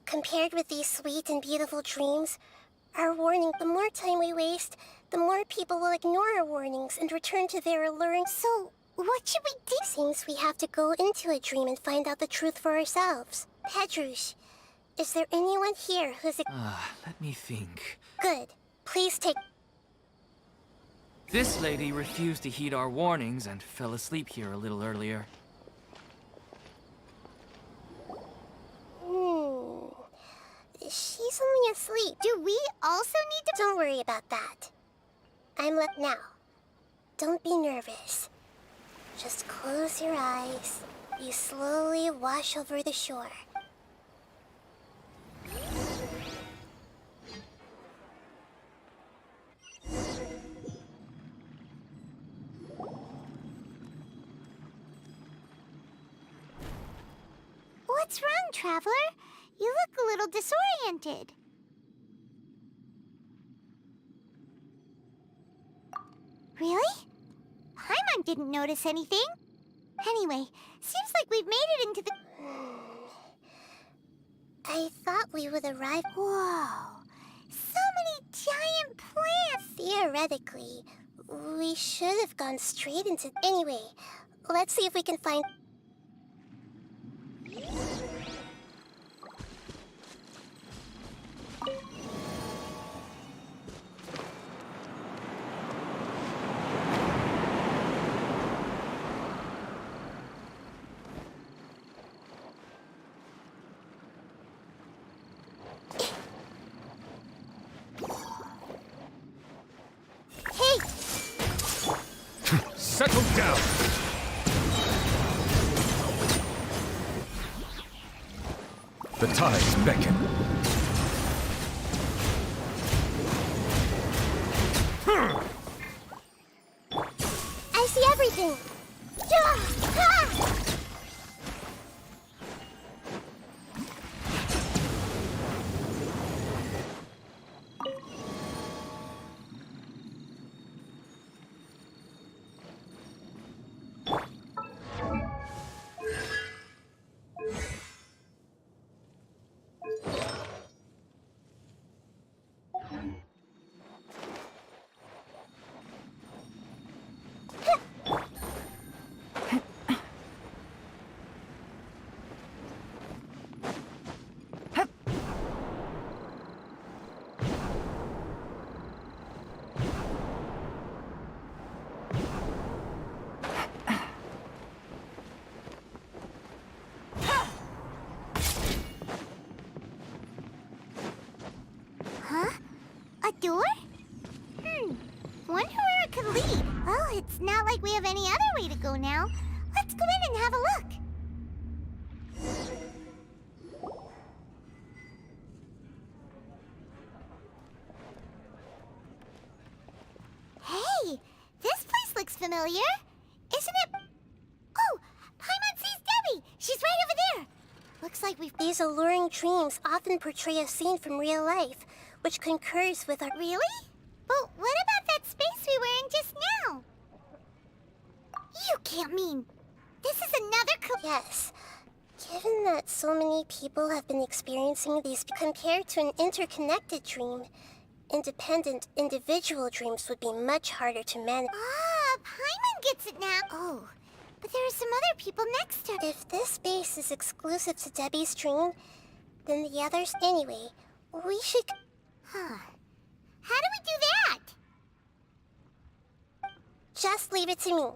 Compared with these sweet and beautiful dreams, our warning, the more time we waste, the more people will ignore our warnings and return to their alluring... So, what should we do? Seems we have to go into a dream and find out the truth for ourselves. Pedrush, is there anyone here who's... Let me think. Good. Please take... This lady refused to heed our warnings and fell asleep here a little earlier. She's only asleep. Do we also need to... Don't worry about that. I'm left now. Don't be nervous. Just close your eyes. You slowly wash over the shore. What's wrong, Traveler? You look a little disoriented. Really? Paimon didn't notice anything. Anyway, seems like we've made it into the... I thought we would arrive... Whoa! So many giant plants! Theoretically, we should have gone straight into... Anyway, let's see if we can find... Settle down! The tides beckon. I see everything! A door? Wonder where it could lead. Well, it's not like we have any other way to go now. Let's go in and have a look. Hey, this place looks familiar. Isn't it? Oh, Paimon sees Debbie. She's right over there. Looks like we've... These alluring dreams often portray a scene from real life, which concurs with our... Really? But what about that space we were in just now? You can't mean... This is another Yes. Given that so many people have been experiencing these compared to an interconnected dream, independent, individual dreams would be much harder to manage. Ah, Paimon gets it now. Oh, but there are some other people next to her. If this space is exclusive to Debbie's dream, then the others... Anyway, we should... Huh. How do we do that? Just leave it to me.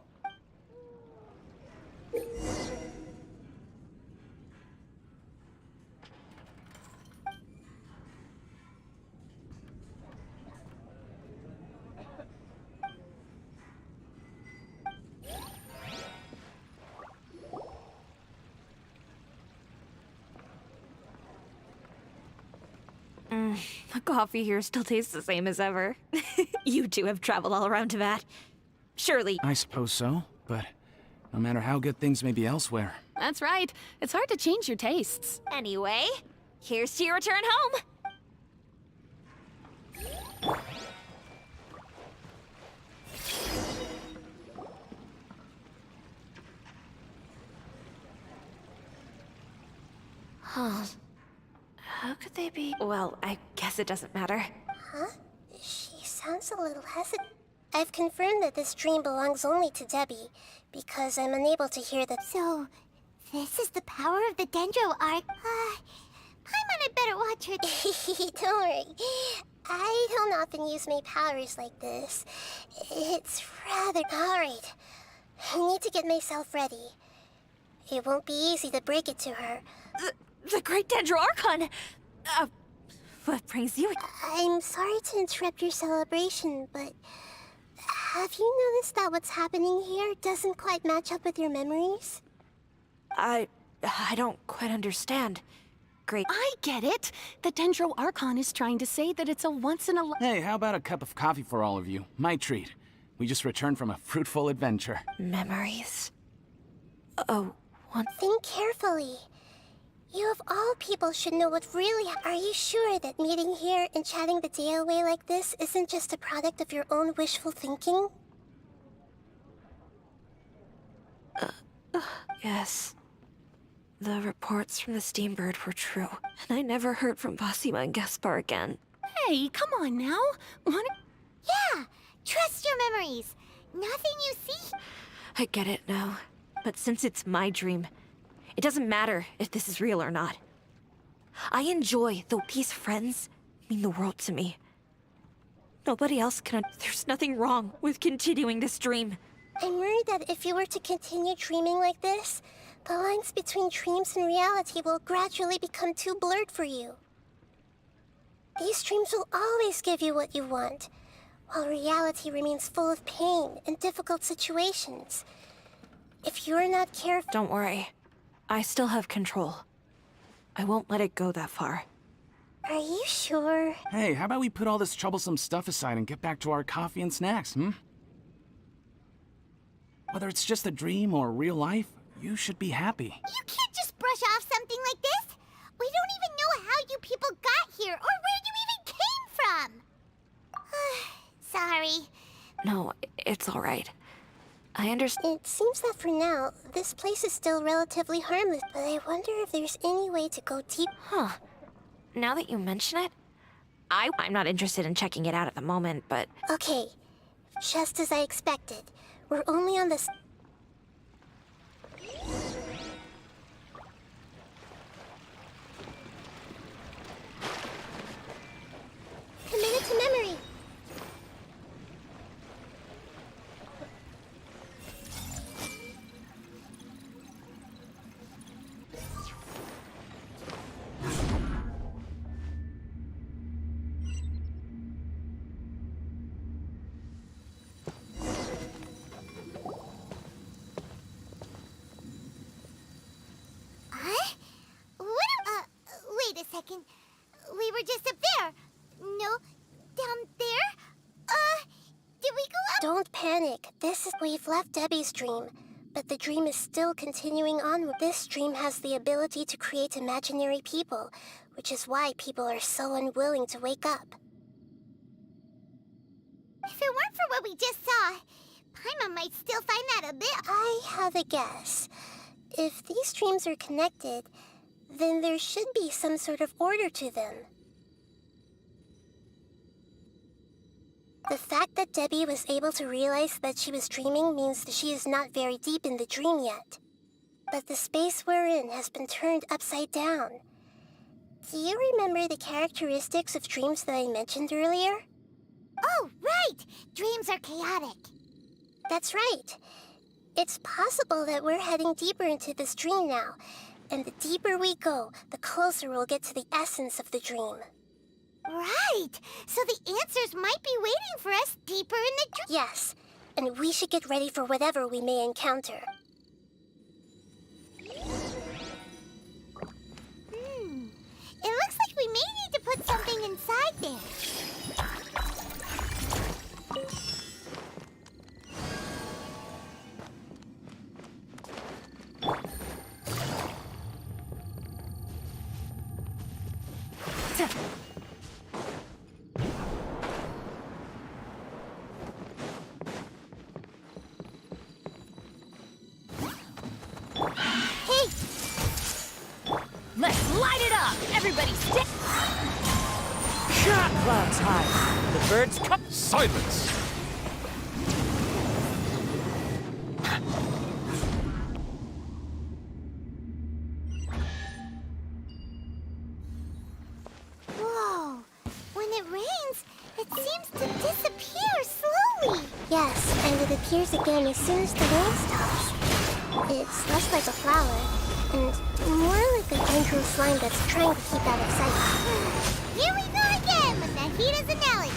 The coffee here still tastes the same as ever. You two have traveled all around Teyvat. Surely. I suppose so, but no matter how good things may be elsewhere. That's right. It's hard to change your tastes. Anyway, here's to your return home. Huh. How could they be? Well, I guess it doesn't matter. Huh? She sounds a little hesitant. I've confirmed that this dream belongs only to Debbie, because I'm unable to hear the— So, this is the power of the Dendro Arc. Paimon, I better watch her. Don't worry. I don't often use my powers like this. It's rather— Alright. I need to get myself ready. It won't be easy to break it to her. The Great Dendro Archon! What brings you— I'm sorry to interrupt your celebration, but have you noticed that what's happening here doesn't quite match up with your memories? I don't quite understand. Great. I get it. The Dendro Archon is trying to say that it's a once-in-a— Hey, how about a cup of coffee for all of you? My treat. We just returned from a fruitful adventure. Memories? Oh, one— Think carefully. You of all people should know what really— Are you sure that meeting here and chatting the day away like this isn't just a product of your own wishful thinking? Yes. The reports from the Steambird were true, and I never heard from Basima and Gaspar again. Hey, come on now. Yeah, trust your memories. Nothing you see. I get it now. But since it's my dream, it doesn't matter if this is real or not. I enjoy, though these friends mean the world to me. Nobody else can— There's nothing wrong with continuing this dream. I'm worried that if you were to continue dreaming like this, the lines between dreams and reality will gradually become too blurred for you. These dreams will always give you what you want, while reality remains full of pain and difficult situations. If you're not careful— Don't worry. I still have control. I won't let it go that far. Are you sure? Hey, how about we put all this troublesome stuff aside and get back to our coffee and snacks, hmm? Whether it's just a dream or real life, you should be happy. You can't just brush off something like this. We don't even know how you people got here or where you even came from. Sorry. No, it's all right. I understand. It seems that for now, this place is still relatively harmless, but I wonder if there's any way to go deep. Huh. Now that you mention it, I'm not interested in checking it out at the moment, but— Okay. Just as I expected. We're only on this— Committed to memory. Wait a second. We were just up there. No, down there? Did we go up? Don't panic. We've left Debbie's dream, but the dream is still continuing on. This dream has the ability to create imaginary people, which is why people are so unwilling to wake up. If it weren't for what we just saw, Paimon might still find that a bit— I have a guess. If these dreams are connected, then there should be some sort of order to them. The fact that Debbie was able to realize that she was dreaming means that she is not very deep in the dream yet. But the space we're in has been turned upside down. Do you remember the characteristics of dreams that I mentioned earlier? Oh, right! Dreams are chaotic. That's right. It's possible that we're heading deeper into this dream now. And the deeper we go, the closer we'll get to the essence of the dream. Right! So the answers might be waiting for us deeper in the dream. Yes, and we should get ready for whatever we may encounter. It looks like we may need to put something inside there. Let's light it up! Everybody stay. Shot clouds high. The birds come. Silence! Whoa! When it rains, it seems to disappear slowly. Yes, and it appears again as soon as the rain stops. It's less like a flower, and more like a dangerous slime that's trying to keep out of sight. Here we go again with Nahita's analogy.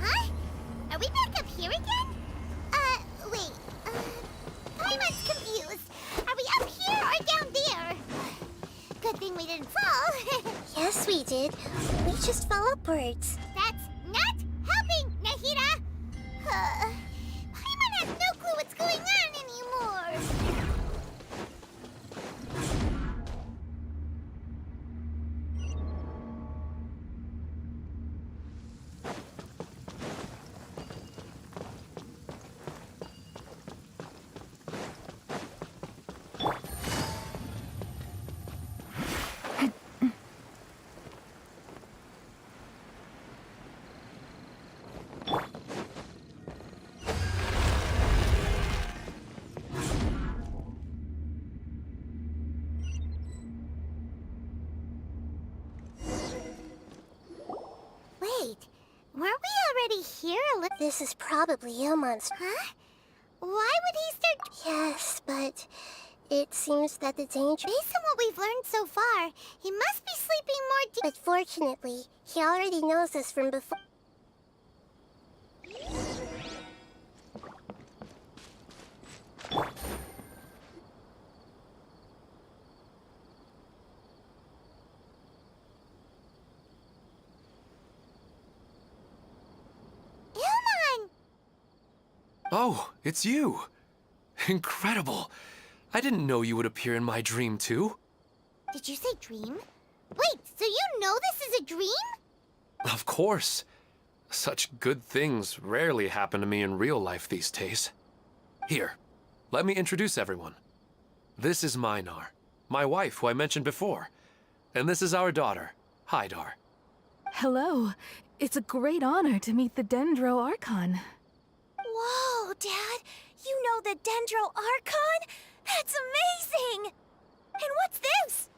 Huh? Are we back up here again? Wait. Paimon's confused. Are we up here or down there? Good thing we didn't fall. Yes, we did. We just fell upwards. That's not helping, Nahita! Paimon has no clue what's going on anymore. Wait, weren't we already here This is probably Ilmon's. Huh? Why would he start... Yes, but it seems that the danger... Based on what we've learned so far, he must be sleeping more deep... But fortunately, he already knows us from before. Ilmon! Oh, it's you. Incredible. I didn't know you would appear in my dream, too. Did you say dream? Wait, so you know this is a dream? Of course. Such good things rarely happen to me in real life these days. Here, let me introduce everyone. This is Minar, my wife who I mentioned before. And this is our daughter, Hydar. Hello. It's a great honor to meet the Dendro Archon. Whoa, Dad! You know the Dendro Archon? That's amazing! And what's this?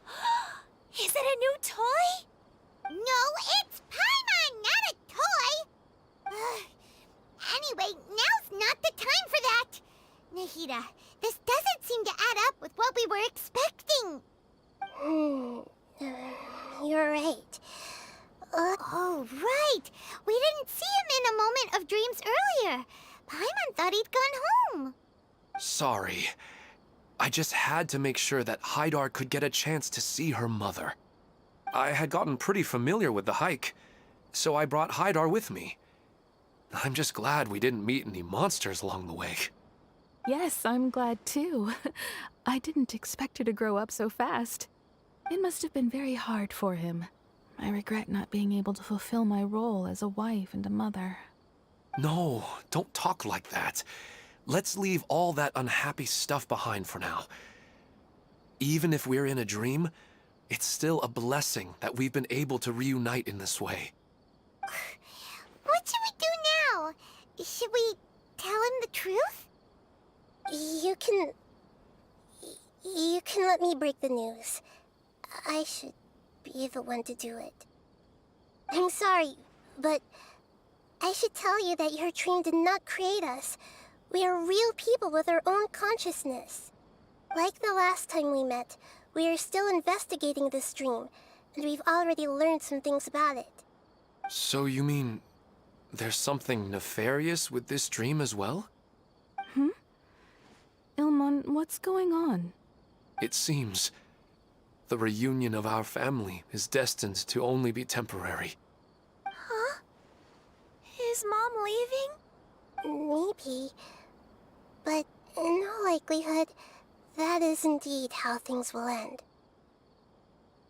Is it a new toy? No, it's Paimon, not a toy! Anyway, now's not the time for that! Nahita, this doesn't seem to add up with what we were expecting. You're right. Oh, right! We didn't see him in a moment of dreams earlier. Paimon thought he'd gone home. Sorry. I just had to make sure that Hydar could get a chance to see her mother. I had gotten pretty familiar with the hike, so I brought Hydar with me. I'm just glad we didn't meet any monsters along the way. Yes, I'm glad too. I didn't expect her to grow up so fast. It must have been very hard for him. I regret not being able to fulfill my role as a wife and a mother. No, don't talk like that. Let's leave all that unhappy stuff behind for now. Even if we're in a dream, it's still a blessing that we've been able to reunite in this way. What should we do now? Should we tell him the truth? You can let me break the news. I should be the one to do it. I'm sorry, but I should tell you that your dream did not create us. We are real people with our own consciousness. Like the last time we met, we are still investigating this dream, and we've already learned some things about it. So you mean there's something nefarious with this dream as well? Ilmon, what's going on? It seems the reunion of our family is destined to only be temporary. Huh? Is Mom leaving? Maybe. But in all likelihood, that is indeed how things will end.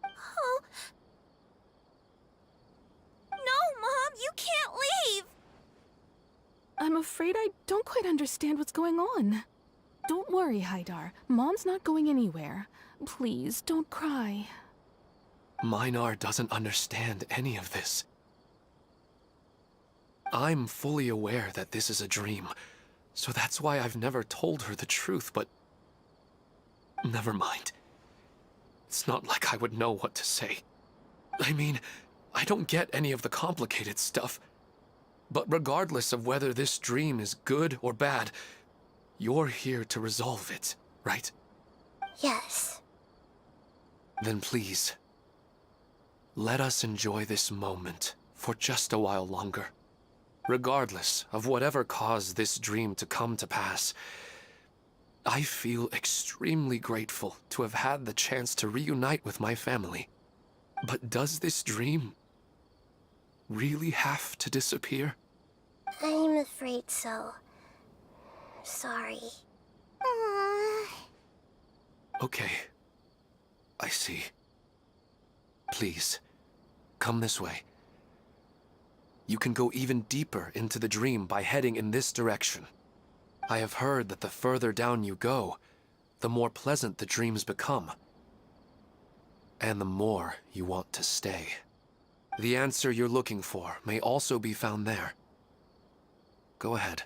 Oh. No, Mom, you can't leave! I'm afraid I don't quite understand what's going on. Don't worry, Haidar. Mom's not going anywhere. Please, don't cry. Minar doesn't understand any of this. I'm fully aware that this is a dream, so that's why I've never told her the truth, but... Never mind. It's not like I would know what to say. I mean, I don't get any of the complicated stuff. But regardless of whether this dream is good or bad, you're here to resolve it, right? Yes. Then please, let us enjoy this moment for just a while longer. Regardless of whatever caused this dream to come to pass, I feel extremely grateful to have had the chance to reunite with my family. But does this dream really have to disappear? I'm afraid so. Sorry. Okay. I see. Please, come this way. You can go even deeper into the dream by heading in this direction. I have heard that the further down you go, the more pleasant the dreams become. And the more you want to stay. The answer you're looking for may also be found there. Go ahead.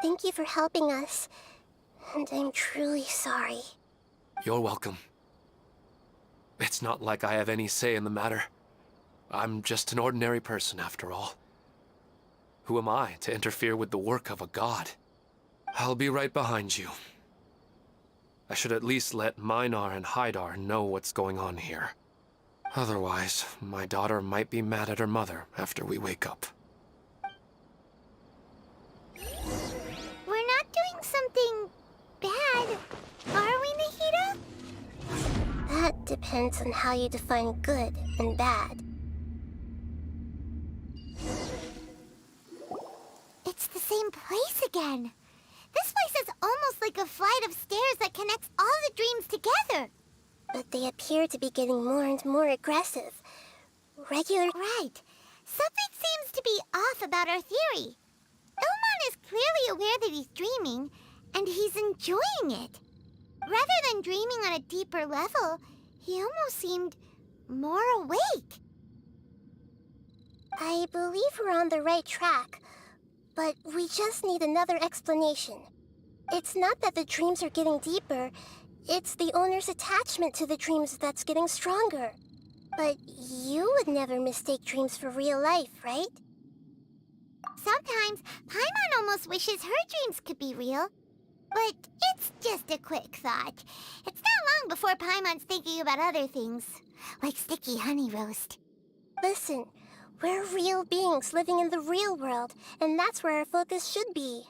Thank you for helping us, and I'm truly sorry. You're welcome. It's not like I have any say in the matter. I'm just an ordinary person, after all. Who am I to interfere with the work of a god? I'll be right behind you. I should at least let Minar and Haidar know what's going on here. Otherwise, my daughter might be mad at her mother after we wake up. We're not doing something bad, are we, Nahida? That depends on how you define good and bad. It's the same place again. This place is almost like a flight of stairs that connects all the dreams together. But they appear to be getting more and more aggressive. Regular... Right. Something seems to be off about our theory. Ilmon is clearly aware that he's dreaming, and he's enjoying it. Rather than dreaming on a deeper level, he almost seemed more awake. I believe we're on the right track, but we just need another explanation. It's not that the dreams are getting deeper, it's the owner's attachment to the dreams that's getting stronger. But you would never mistake dreams for real life, right? Sometimes, Paimon almost wishes her dreams could be real. But it's just a quick thought. It's not long before Paimon's thinking about other things, like sticky honey roast. Listen, we're real beings living in the real world, and that's where our focus should be.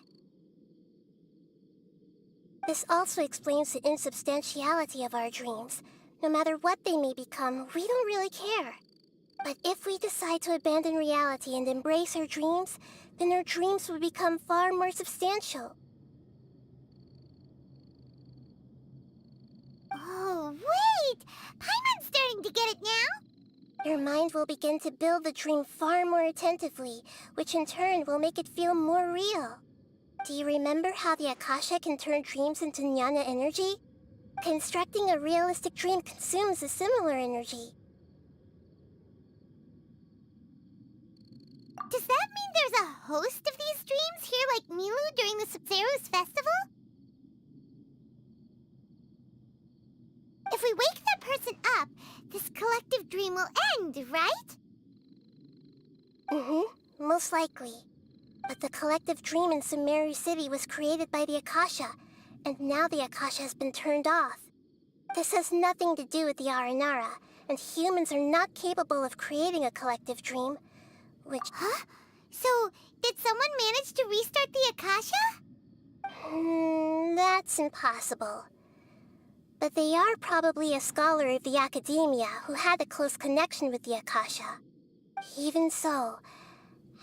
This also explains the insubstantiality of our dreams. No matter what they may become, we don't really care. But if we decide to abandon reality and embrace our dreams, then our dreams will become far more substantial. Oh, wait! Paimon's starting to get it now? Your mind will begin to build the dream far more attentively, which in turn will make it feel more real. Do you remember how the Akasha can turn dreams into jnana energy? Constructing a realistic dream consumes a similar energy. Does that mean there's a host of these dreams here like Milu during the Subzerus festival? If we wake that person up, this collective dream will end, right? Mm-hmm. most likely. But the collective dream in Sumeru City was created by the Akasha, and now the Akasha has been turned off. This has nothing to do with the Aranara, and humans are not capable of creating a collective dream, which... Huh? So, did someone manage to restart the Akasha? That's impossible. But they are probably a scholar of the Academia who had a close connection with the Akasha. Even so,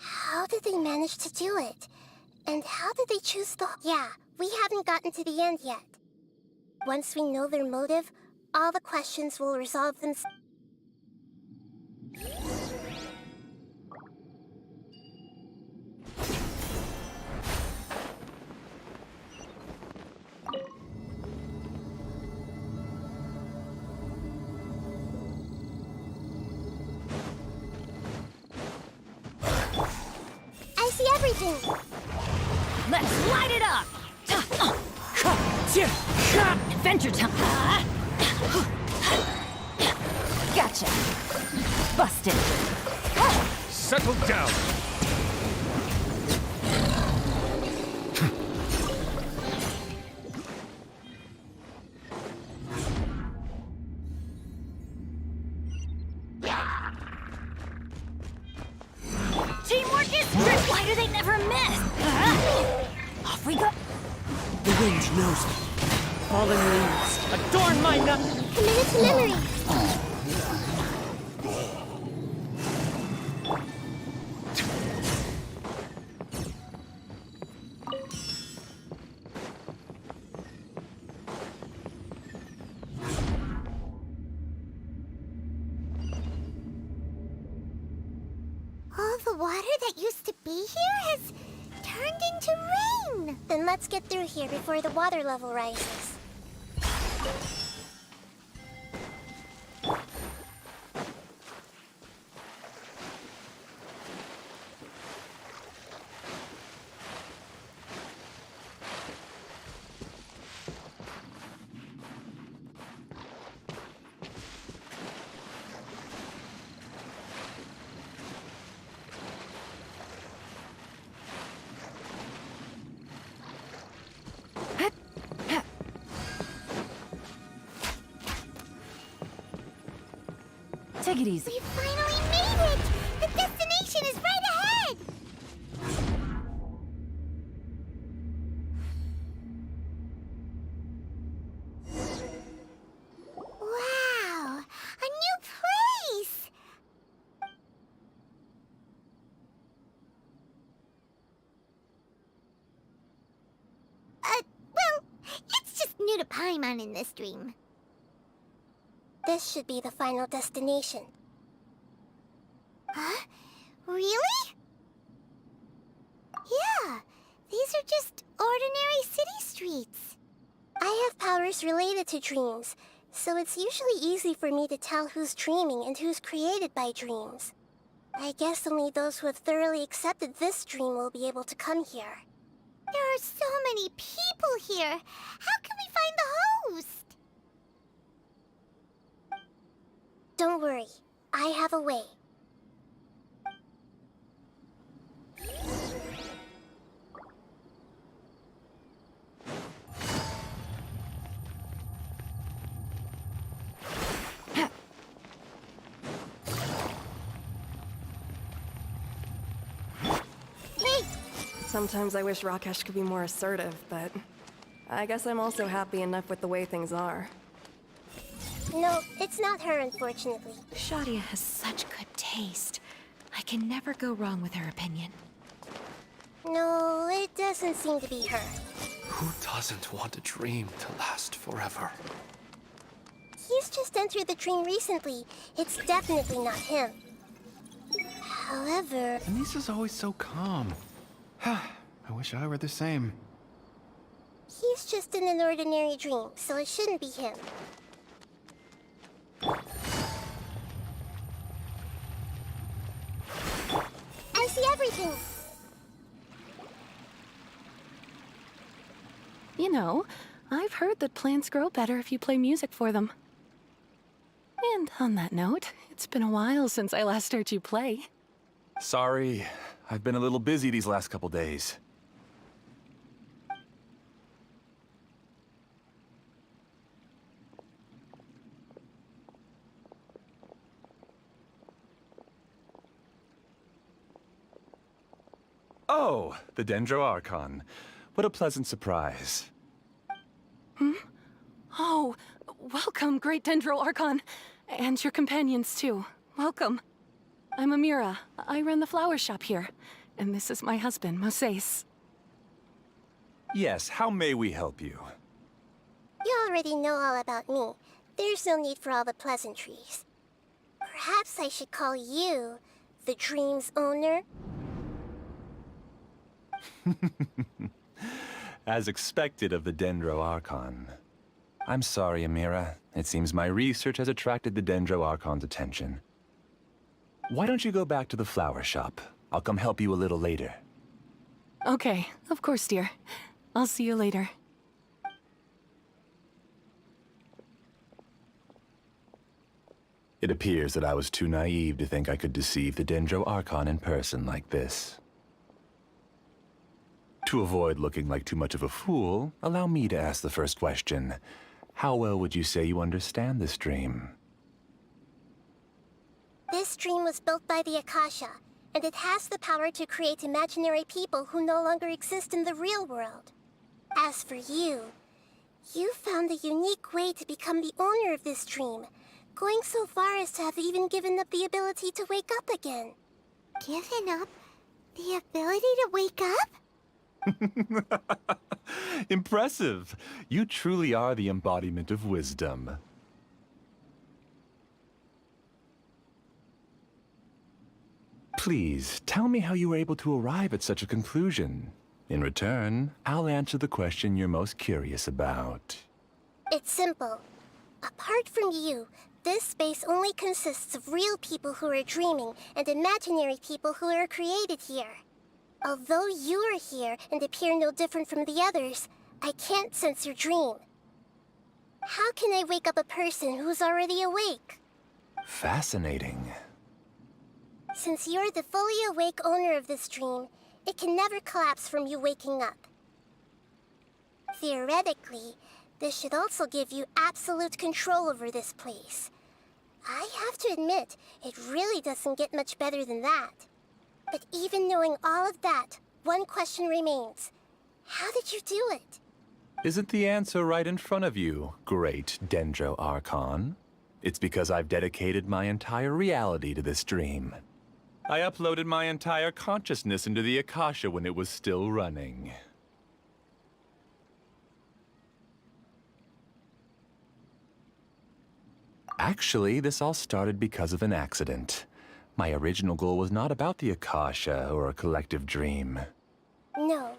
how did they manage to do it? And how did they choose the... Yeah, we haven't gotten to the end yet. Once we know their motive, all the questions will resolve themselves. I see everything! Let's light it up! Adventure time! Gotcha! Busted! Settle down! Teamwork is strict! Why do they never miss? Off we go! The wind knows me. Fallen leaves, adorn my nut! Committed to memory! All the water that used to be here has turned into rain. Then let's get through here before the water level rises. Take it easy. We finally made it! The destination is right ahead! Wow! A new place! Well, it's just new to Paimon in this dream. This should be the final destination. Huh? Really? Yeah, these are just ordinary city streets. I have powers related to dreams, so it's usually easy for me to tell who's dreaming and who's created by dreams. I guess only those who have thoroughly accepted this dream will be able to come here. There are so many people here. How can we find the host? Don't worry, I have a way. Sometimes I wish Rakesh could be more assertive, but I guess I'm also happy enough with the way things are. No, it's not her, unfortunately. Shadia has such good taste. I can never go wrong with her opinion. No, it doesn't seem to be her. Who doesn't want a dream to last forever? He's just entered the dream recently. It's definitely not him. However... Anissa's always so calm. I wish I were the same. He's just in an ordinary dream, so it shouldn't be him. I see everything! You know, I've heard that plants grow better if you play music for them. And on that note, it's been a while since I last heard you play. Sorry, I've been a little busy these last couple days. Oh, the Dendro Archon. What a pleasant surprise. Oh, welcome, Great Dendro Archon. And your companions, too. Welcome. I'm Amira. I run the flower shop here. And this is my husband, Moses. Yes, how may we help you? You already know all about me. There's no need for all the pleasantries. Perhaps I should call you the dream's owner? As expected of the Dendro Archon. I'm sorry, Amira. It seems my research has attracted the Dendro Archon's attention. Why don't you go back to the flower shop? I'll come help you a little later. Okay, of course, dear. I'll see you later. It appears that I was too naive to think I could deceive the Dendro Archon in person like this. To avoid looking like too much of a fool, allow me to ask the first question. How well would you say you understand this dream? This dream was built by the Akasha, and it has the power to create imaginary people who no longer exist in the real world. As for you, you found a unique way to become the owner of this dream, going so far as to have even given up the ability to wake up again. Given up the ability to wake up? Impressive! You truly are the embodiment of wisdom. Please, tell me how you were able to arrive at such a conclusion. In return, I'll answer the question you're most curious about. It's simple. Apart from you, this space only consists of real people who are dreaming and imaginary people who are created here. Although you are here and appear no different from the others, I can't sense your dream. How can I wake up a person who's already awake? Fascinating. Since you're the fully awake owner of this dream, it can never collapse from you waking up. Theoretically, this should also give you absolute control over this place. I have to admit, it really doesn't get much better than that. But even knowing all of that, one question remains. How did you do it? Isn't the answer right in front of you, great Dendro Archon? It's because I've dedicated my entire reality to this dream. I uploaded my entire consciousness into the Akasha when it was still running. Actually, this all started because of an accident. My original goal was not about the Akasha or a collective dream. No.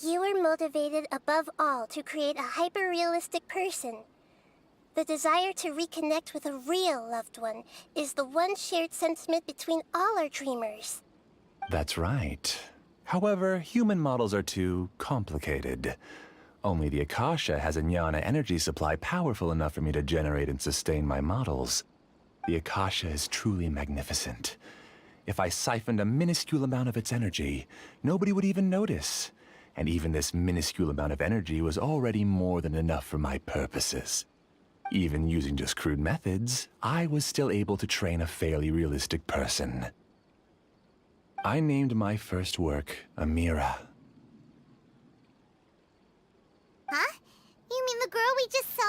You were motivated above all to create a hyper-realistic person. The desire to reconnect with a real loved one is the one shared sentiment between all our dreamers. That's right. However, human models are too complicated. Only the Akasha has a jnana energy supply powerful enough for me to generate and sustain my models. The Akasha is truly magnificent. If I siphoned a minuscule amount of its energy, nobody would even notice. And even this minuscule amount of energy was already more than enough for my purposes. Even using just crude methods, I was still able to train a fairly realistic person. I named my first work Amira. Huh? You mean the girl we just saw?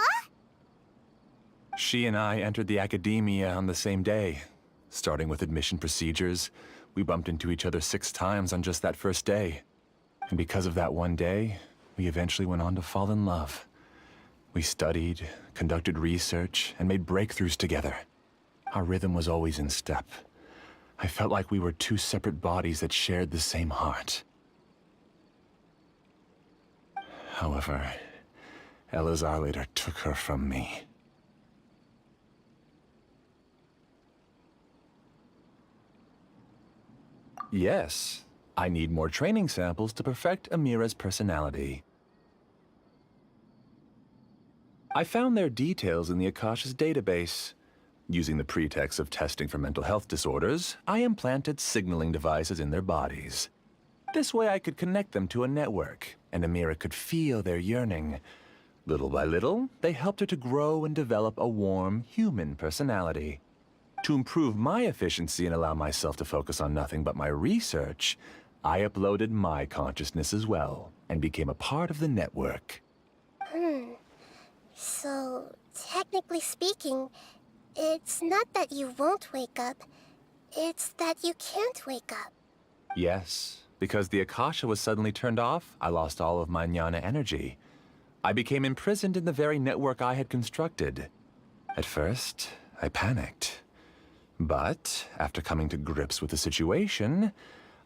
She and I entered the academia on the same day. Starting with admission procedures, we bumped into each other 6 times on just that first day. And because of that one day, we eventually went on to fall in love. We studied, conducted research, and made breakthroughs together. Our rhythm was always in step. I felt like we were 2 separate bodies that shared the same heart. However, Elazar later took her from me. Yes, I need more training samples to perfect Amira's personality. I found their details in the Akasha's database, Using the pretext of testing for mental health disorders, I implanted signaling devices in their bodies. This way I could connect them to a network, and Amira could feel their yearning. Little by little, they helped her to grow and develop a warm, human personality. To improve my efficiency and allow myself to focus on nothing but my research, I uploaded my consciousness as well, and became a part of the network. So, technically speaking, it's not that you won't wake up, it's that you can't wake up. Yes, because the Akasha was suddenly turned off, I lost all of my jnana energy. I became imprisoned in the very network I had constructed. At first, I panicked. But, after coming to grips with the situation,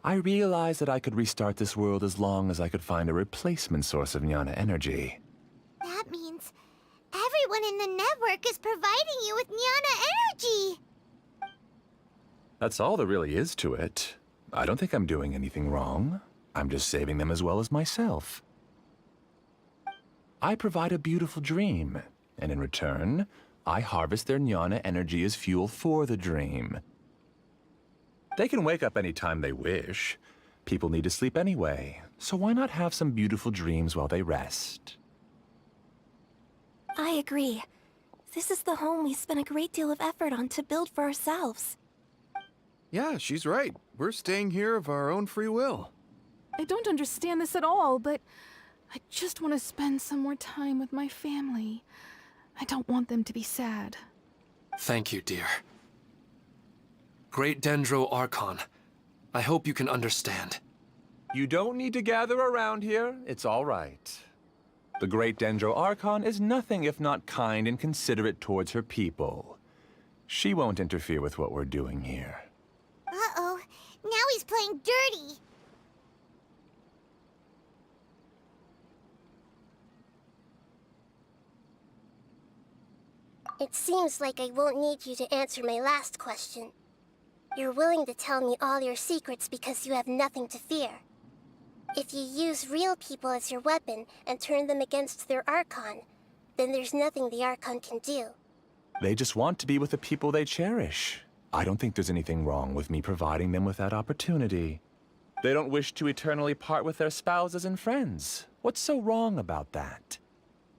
I realized that I could restart this world as long as I could find a replacement source of jnana energy. That means everyone in the network is providing you with Jnana energy! That's all there really is to it. I don't think I'm doing anything wrong. I'm just saving them as well as myself. I provide a beautiful dream, and in return, I harvest their jnana energy as fuel for the dream. They can wake up any time they wish. People need to sleep anyway, so why not have some beautiful dreams while they rest? I agree. This is the home we spent a great deal of effort on to build for ourselves. Yeah, she's right. We're staying here of our own free will. I don't understand this at all, but I just want to spend some more time with my family. I don't want them to be sad. Thank you, dear. Great Dendro Archon, I hope you can understand. You don't need to gather around here. It's all right. The Great Dendro Archon is nothing if not kind and considerate towards her people. She won't interfere with what we're doing here. Uh-oh, now he's playing dirty. It seems like I won't need you to answer my last question. You're willing to tell me all your secrets because you have nothing to fear. If you use real people as your weapon and turn them against their Archon, then there's nothing the Archon can do. They just want to be with the people they cherish. I don't think there's anything wrong with me providing them with that opportunity. They don't wish to eternally part with their spouses and friends. What's so wrong about that?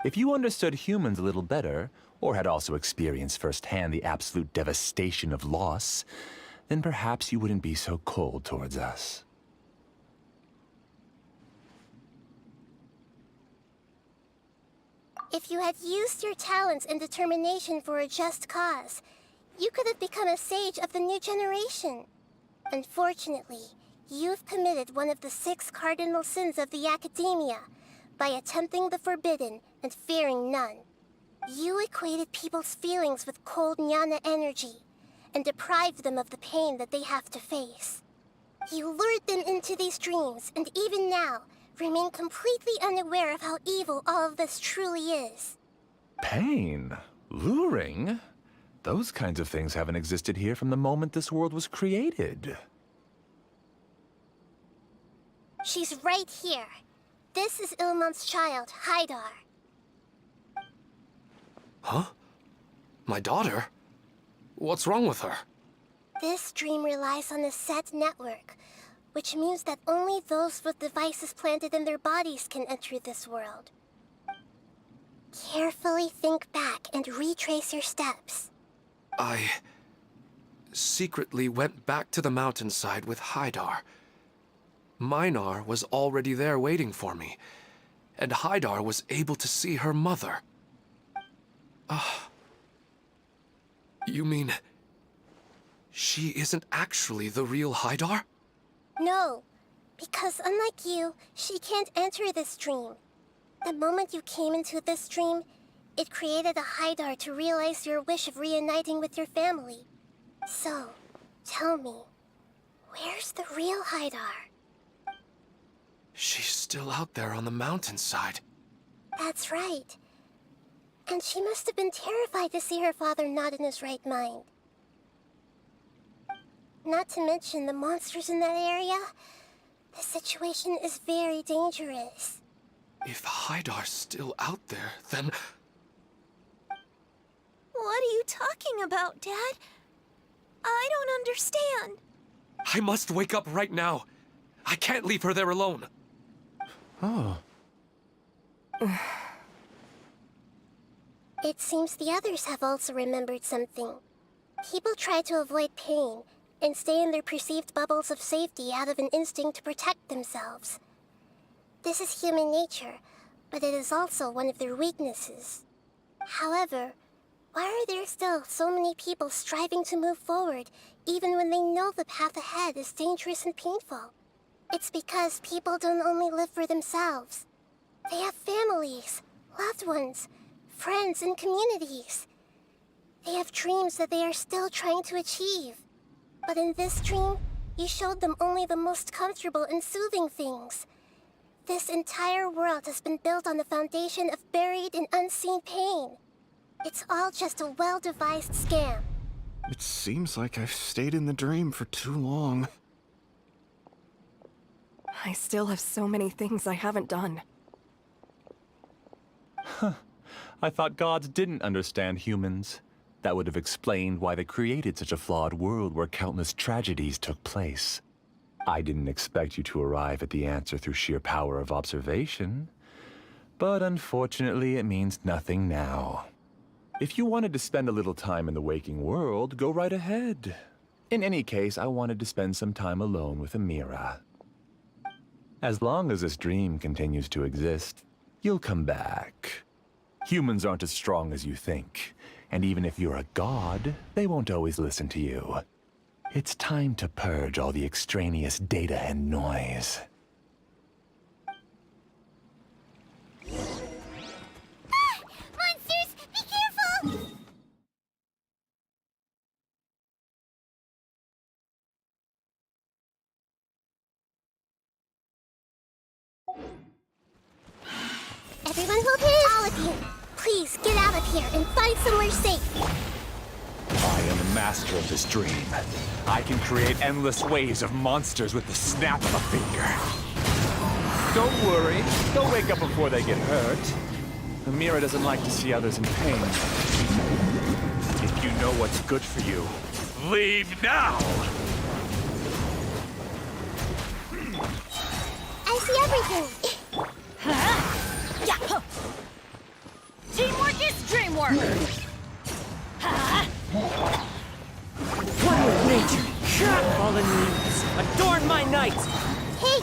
If you understood humans a little better, or had also experienced firsthand the absolute devastation of loss, then perhaps you wouldn't be so cold towards us. If you had used your talents and determination for a just cause, you could have become a sage of the new generation. Unfortunately, you've committed one of the 6 cardinal sins of the Academia by attempting the forbidden and fearing none. You equated people's feelings with cold jnana energy and deprived them of the pain that they have to face. You lured them into these dreams, and even now, remain completely unaware of how evil all of this truly is. Pain? Luring? Those kinds of things haven't existed here from the moment this world was created. She's right here. This is Ilmon's child, Haidar. Huh? My daughter? What's wrong with her? This dream relies on a set network, which means that only those with devices planted in their bodies can enter this world. Carefully think back and retrace your steps. I secretly went back to the mountainside with Haidar. Minar was already there waiting for me, and Haidar was able to see her mother. You mean she isn't actually the real Haidar? No, because unlike you, she can't enter this dream. The moment you came into this dream, it created a Haidar to realize your wish of reuniting with your family. So, tell me, where's the real Haidar? She's still out there on the mountainside. That's right. And she must have been terrified to see her father not in his right mind. Not to mention the monsters in that area. The situation is very dangerous. If Haidar's still out there, then... What are you talking about, Dad? I don't understand. I must wake up right now. I can't leave her there alone. Oh. It seems the others have also remembered something. People try to avoid pain and stay in their perceived bubbles of safety out of an instinct to protect themselves. This is human nature, but it is also one of their weaknesses. However, why are there still so many people striving to move forward, even when they know the path ahead is dangerous and painful? It's because people don't only live for themselves. They have families, loved ones, friends, and communities. They have dreams that they are still trying to achieve. But in this dream, you showed them only the most comfortable and soothing things. This entire world has been built on the foundation of buried and unseen pain. It's all just a well-devised scam. It seems like I've stayed in the dream for too long. I still have so many things I haven't done. I thought gods didn't understand humans. That would have explained why they created such a flawed world where countless tragedies took place. I didn't expect you to arrive at the answer through sheer power of observation. But unfortunately, it means nothing now. If you wanted to spend a little time in the waking world, go right ahead. In any case, I wanted to spend some time alone with Amira. As long as this dream continues to exist, you'll come back. Humans aren't as strong as you think. And even if you're a god, they won't always listen to you. It's time to purge all the extraneous data and noise. Monsters, be careful! Everyone hold hands! All of you, please get out of here and find somewhere safe. I am the master of this dream. I can create endless waves of monsters with the snap of a finger. Don't worry, they'll wake up before they get hurt. Amira doesn't like to see others in pain. If you know what's good for you, leave now! I see everything. Teamwork is dreamwork! One with nature, fallen leaves, adorn my night! Hey!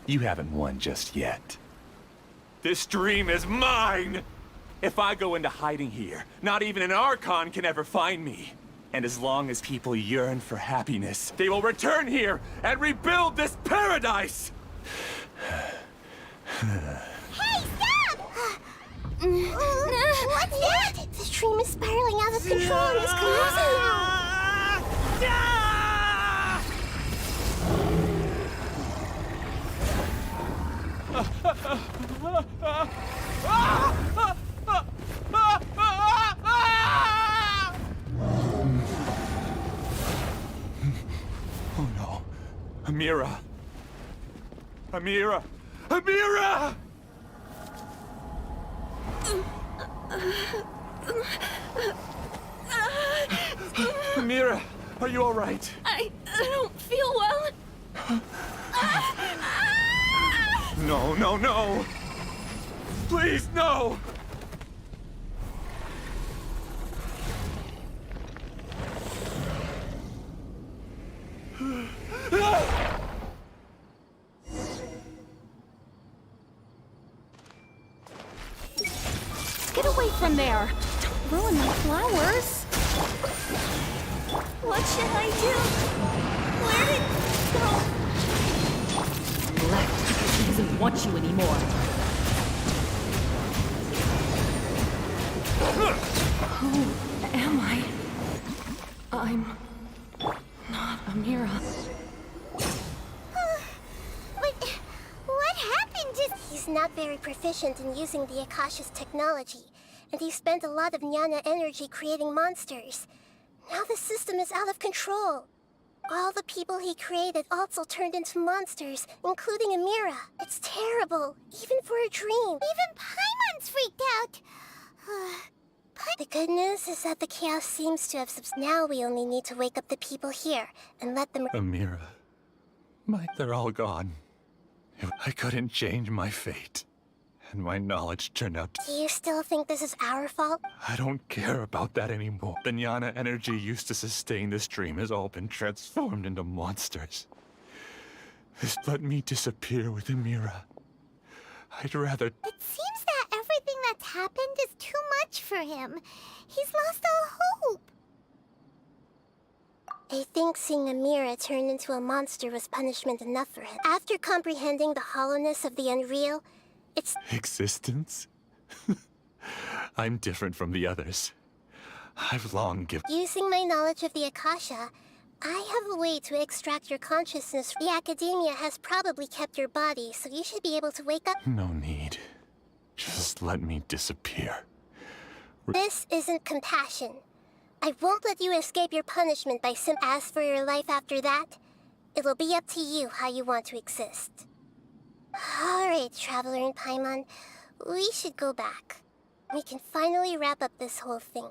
You haven't won just yet. This dream is mine! If I go into hiding here, not even an Archon can ever find me. And as long as people yearn for happiness, they will return here and rebuild this paradise! Hey, stop! What's that? This dream is spiraling out of control and is collapsing now. Oh no. Amira. Amira! Amira! Amira, are you all right? I don't feel well. No, no, no! Please, no! Get away from there! Don't ruin my flowers! What should I do? Where did it go? He left because he doesn't want you anymore. Who am I? I'm not Amira. What happened? He's not very proficient in using the Akasha's technology, and he spent a lot of Jnana energy creating monsters. Now the system is out of control. All the people he created also turned into monsters, including Amira. It's terrible, even for a dream. Even Paimon's freaked out. The good news is that the chaos seems to have now we only need to wake up the people here and let them— Amira. They're all gone. I couldn't change my fate. And my knowledge turned out to— Do you still think this is our fault? I don't care about that anymore. The jnana energy used to sustain this dream has all been transformed into monsters. Just let me disappear with Amira. I'd rather— It seems that everything that's happened is too much for him. He's lost all hope. I think seeing Amira turn into a monster was punishment enough for him. After comprehending the hollowness of the unreal, it's— Existence? I'm different from the others. I've long given— Using my knowledge of the Akasha, I have a way to extract your consciousness. The Academia has probably kept your body, so you should be able to wake up— No need. Just let me disappear. This isn't compassion. I won't let you escape your punishment by as for your life after that, it'll be up to you how you want to exist. Alright, Traveler and Paimon, we should go back. We can finally wrap up this whole thing.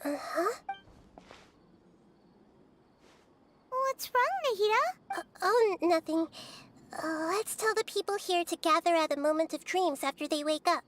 Uh-huh? What's wrong, Nahida? Oh, nothing. Let's tell the people here to gather at a moment of dreams after they wake up.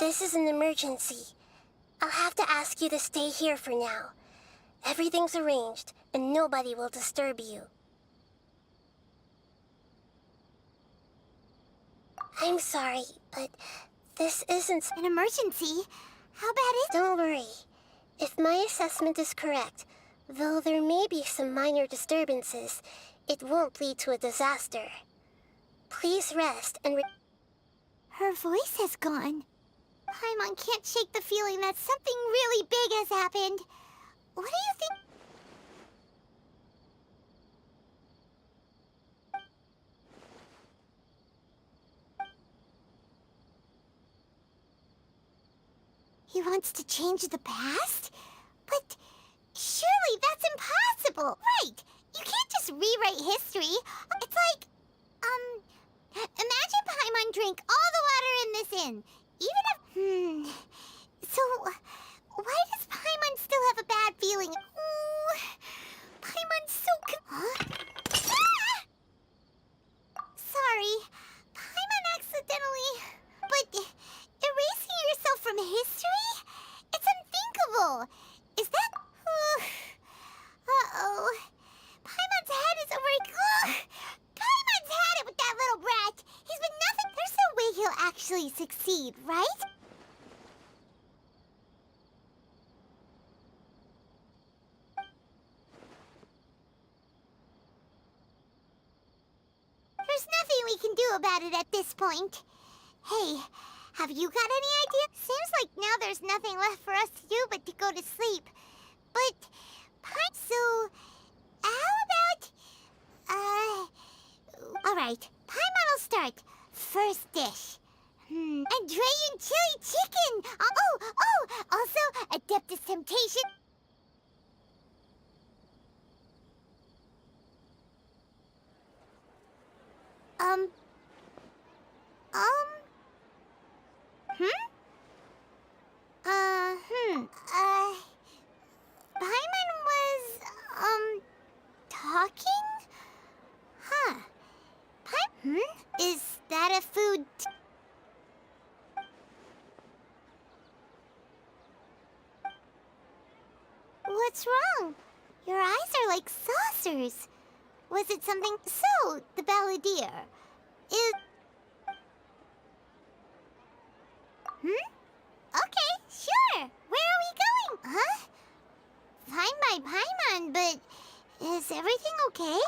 This is an emergency. I'll have to ask you to stay here for now. Everything's arranged, and nobody will disturb you. I'm sorry, but this isn't an emergency. How bad is— Don't worry. If my assessment is correct, though there may be some minor disturbances, it won't lead to a disaster. Please rest and Her voice has gone. Paimon can't shake the feeling that something really big has happened. What do you think? He wants to change the past? But surely that's impossible! Right! You can't just rewrite history. It's like, imagine Paimon drank all the water in this inn. Even if... So, why does Paimon still have a bad feeling? Ooh, Paimon's so... Huh? Ah! Sorry. Paimon accidentally... But erasing yourself from history? It's unthinkable. Is that... Uh-oh. Paimon's head is over... Paimon's had it with that little brat. He's been nothing... There's no way he'll actually succeed, right? There's nothing we can do about it at this point. Hey, Have you got any idea? Seems like now there's nothing left for us to do but to go to sleep. But, so, how about, alright, Paimon will start. First dish. Andrean chili chicken! Also, Adeptus Temptation. Paimon was, talking? Huh. Is that a food? What's wrong? Your eyes are like saucers. Was it something? So, the balladeer. Okay, sure. Where are we going? Huh? Fine by Paimon, but is everything okay?